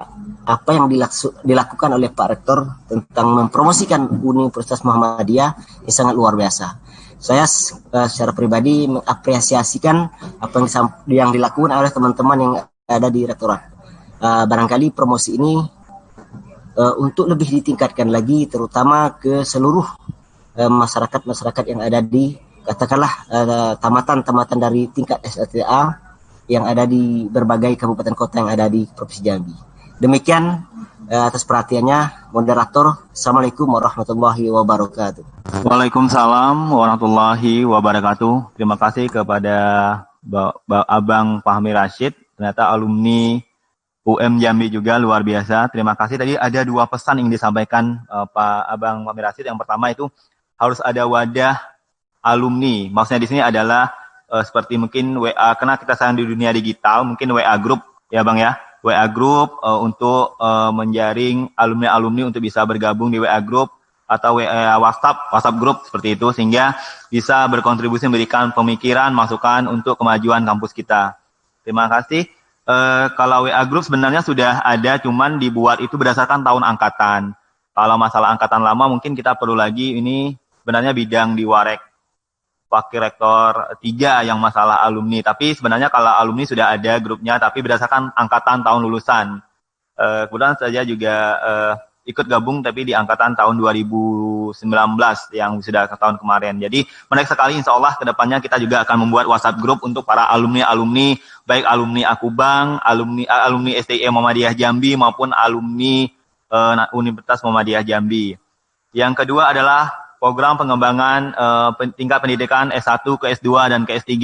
apa yang dilakukan oleh Pak Rektor tentang mempromosikan Universitas Muhammadiyah ini sangat luar biasa. Saya secara pribadi mengapresiasikan apa yang dilakukan oleh teman-teman yang ada di rektorat. Barangkali promosi ini untuk lebih ditingkatkan lagi, terutama ke seluruh masyarakat yang ada di katakanlah tamatan dari tingkat SLTA yang ada di berbagai kabupaten kota yang ada di Provinsi Jambi. Demikian atas perhatiannya, moderator. Assalamualaikum warahmatullahi wabarakatuh. Waalaikumsalam warahmatullahi wabarakatuh. Terima kasih kepada Abang Fahmi Rashid. Ternyata alumni UM Jambi juga luar biasa. Terima kasih. Tadi ada 2 pesan yang disampaikan Pak Abang Fahmi Rashid. Yang pertama itu harus ada wadah alumni. Maksudnya di sini adalah seperti mungkin WA, karena kita sekarang di dunia digital, mungkin WA group ya Bang ya. WA group untuk menjaring alumni-alumni untuk bisa bergabung di WA group atau WhatsApp group seperti itu, sehingga bisa berkontribusi memberikan pemikiran, masukan untuk kemajuan kampus kita. Terima kasih. Kalau WA Group sebenarnya sudah ada, cuman dibuat itu berdasarkan tahun angkatan. Kalau masalah angkatan lama mungkin kita perlu lagi, ini sebenarnya bidang di Warek Wakil Rektor 3 yang masalah alumni. Tapi sebenarnya kalau alumni sudah ada grupnya, tapi berdasarkan angkatan tahun lulusan. Kemudian saya juga ikut gabung tapi di angkatan tahun 2019 yang sudah ke tahun kemarin. Jadi menarik sekali, insya Allah kedepannya kita juga akan membuat WhatsApp group untuk para alumni-alumni, baik alumni Akubang, alumni STI Muhammadiyah Jambi maupun alumni Universitas Muhammadiyah Jambi. Yang kedua adalah program pengembangan tingkat pendidikan S1 ke S2 dan ke S3.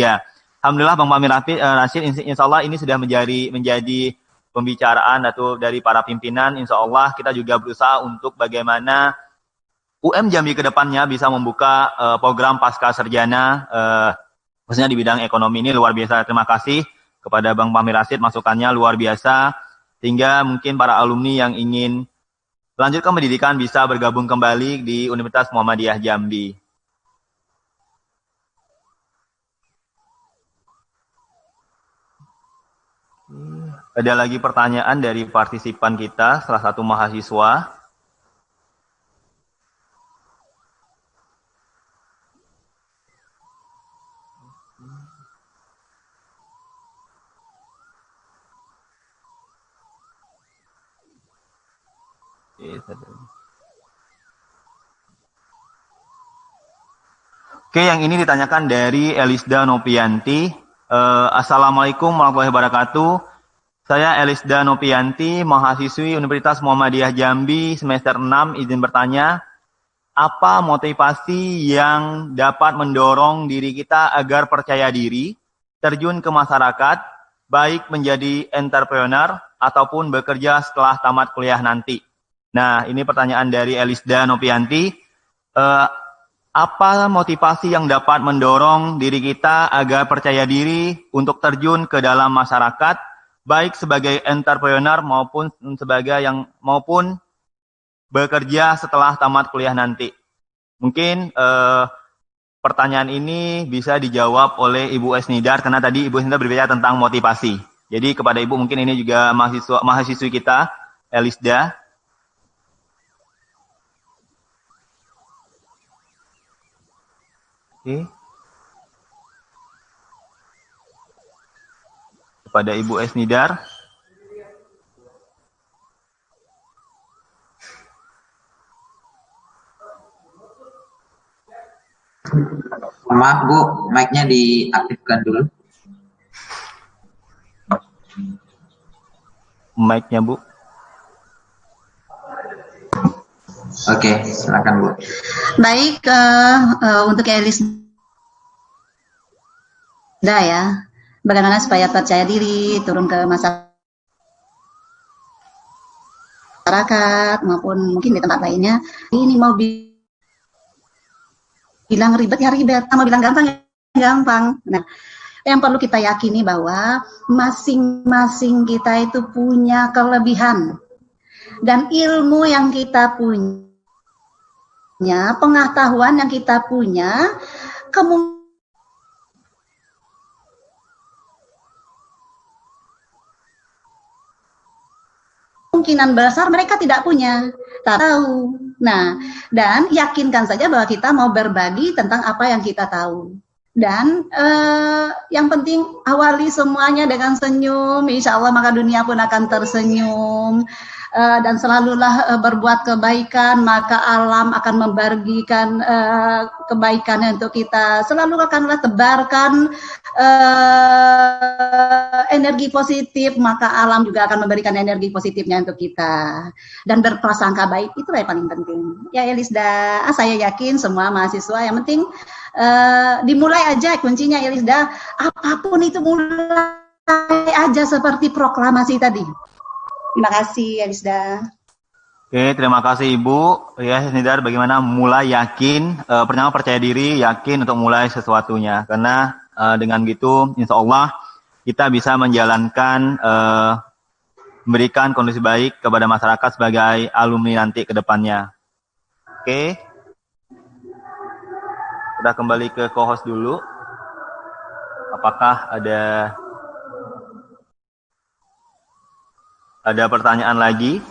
Alhamdulillah Bang Fahmi Rashid, insya Allah ini sudah menjadi pembicaraan atau dari para pimpinan. Insya Allah kita juga berusaha untuk bagaimana UM Jambi ke depannya bisa membuka program pasca sarjana khususnya di bidang ekonomi. Ini luar biasa. Terima kasih kepada Bang Fahmi Rashid, masukannya luar biasa, sehingga mungkin para alumni yang ingin melanjutkan pendidikan bisa bergabung kembali di Universitas Muhammadiyah Jambi. Ada lagi pertanyaan dari partisipan kita, salah satu mahasiswa. Oke, yang ini ditanyakan dari Elisda Nopianti. Assalamualaikum warahmatullahi wabarakatuh. Saya Elisda Nopianti, mahasiswi Universitas Muhammadiyah Jambi semester 6, izin bertanya, apa motivasi yang dapat mendorong diri kita agar percaya diri, terjun ke masyarakat, baik menjadi entrepreneur ataupun bekerja setelah tamat kuliah nanti? Nah, ini pertanyaan dari Elisda Nopianti. Apa motivasi yang dapat mendorong diri kita agar percaya diri untuk terjun ke dalam masyarakat, baik sebagai entrepreneur maupun maupun bekerja setelah tamat kuliah nanti? Mungkin pertanyaan ini bisa dijawab oleh Ibu Esnidar, karena tadi Ibu Esnidar berbicara tentang motivasi. Jadi kepada Ibu mungkin ini juga mahasiswi kita, Elisda. Oke. Kepada Ibu Esnidar. Maaf Bu, mic-nya diaktifkan dulu. Mic-nya Bu. Oke, silakan Bu. Baik, untuk Elisda ya, bagaimana supaya percaya diri, turun ke masyarakat maupun mungkin di tempat lainnya. Ini mau bilang ribet ya ribet, mau bilang gampang ya gampang. Nah, yang perlu kita yakini bahwa masing-masing kita itu punya kelebihan dan ilmu yang kita punya, pengetahuan yang kita punya, kemungkinan besar mereka tidak punya, tak tahu. Nah, dan yakinkan saja bahwa kita mau berbagi tentang apa yang kita tahu. Dan yang penting awali semuanya dengan senyum, insya Allah maka dunia pun akan tersenyum. Dan selalulah berbuat kebaikan, maka alam akan membagikan kebaikannya untuk kita. Selalu akanlah tebarkan energi positif, maka alam juga akan memberikan energi positifnya untuk kita. Dan berprasangka baik, itulah yang paling penting. Ya Elisda, saya yakin semua mahasiswa yang penting dimulai aja kuncinya Elisda. Apapun itu mulai aja seperti proklamasi tadi. Terima kasih Elisda. Oke, terima kasih Ibu. Ya, Esnidar, bagaimana mulai yakin, pertama percaya diri, yakin untuk mulai sesuatunya. Karena dengan gitu, insya Allah kita bisa menjalankan, memberikan kondisi baik kepada masyarakat sebagai alumni nanti ke depannya. Oke. Kita kembali ke co-host dulu. Apakah ada pertanyaan lagi?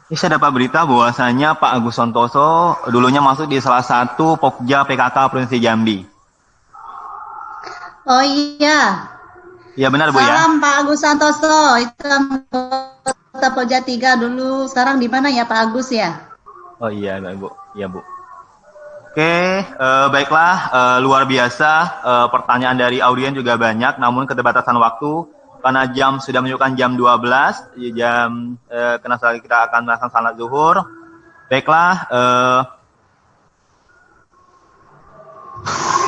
Ini saya dapat berita bahwasanya Pak Agus Santoso dulunya masuk di salah satu Pokja PKK Provinsi Jambi. Oh iya. Iya benar Bu ya. Salam Pak Agus Santoso, itu anggota Pokja 3 dulu. Sekarang di mana ya Pak Agus ya? Oh iya Bu, iya Bu. Oke, baiklah, luar biasa, pertanyaan dari audien juga banyak, namun keterbatasan waktu, karena jam sudah menunjukkan jam 12, karena sekali kita akan melaksanakan salat zuhur. Baiklah,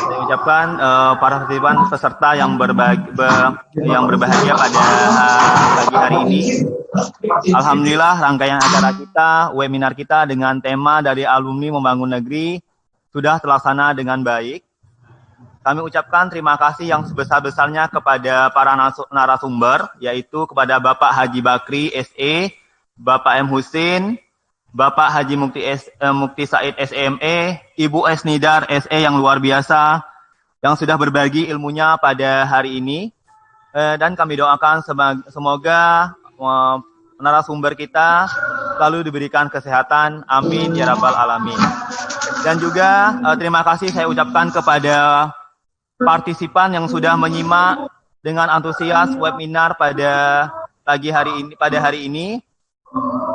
saya ucapkan para peserta yang berbahagia pada pagi hari ini. Alhamdulillah, rangkaian acara kita, webinar kita dengan tema dari alumni membangun negeri, sudah terlaksana dengan baik. Kami ucapkan terima kasih yang sebesar-besarnya kepada para narasumber, yaitu kepada Bapak Haji Bakri SE, Bapak M. Husin, Bapak Haji Mukti Said SME, Ibu Esnidar SE yang luar biasa, yang sudah berbagi ilmunya pada hari ini. Dan kami doakan semoga narasumber kita selalu diberikan kesehatan. Amin ya rabbal alamin. Dan juga terima kasih saya ucapkan kepada partisipan yang sudah menyimak dengan antusias webinar pada hari ini.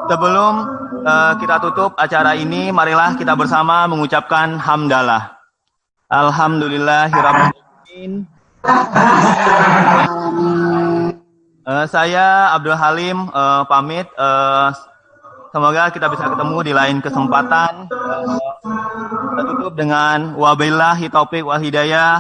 Sebelum kita tutup acara ini, marilah kita bersama mengucapkan hamdalah. Alhamdulillahirabbil alamin. Saya Abdul Halim pamit. Semoga kita bisa ketemu di lain kesempatan. Kita tutup dengan wabillahi taufiq wal hidayah.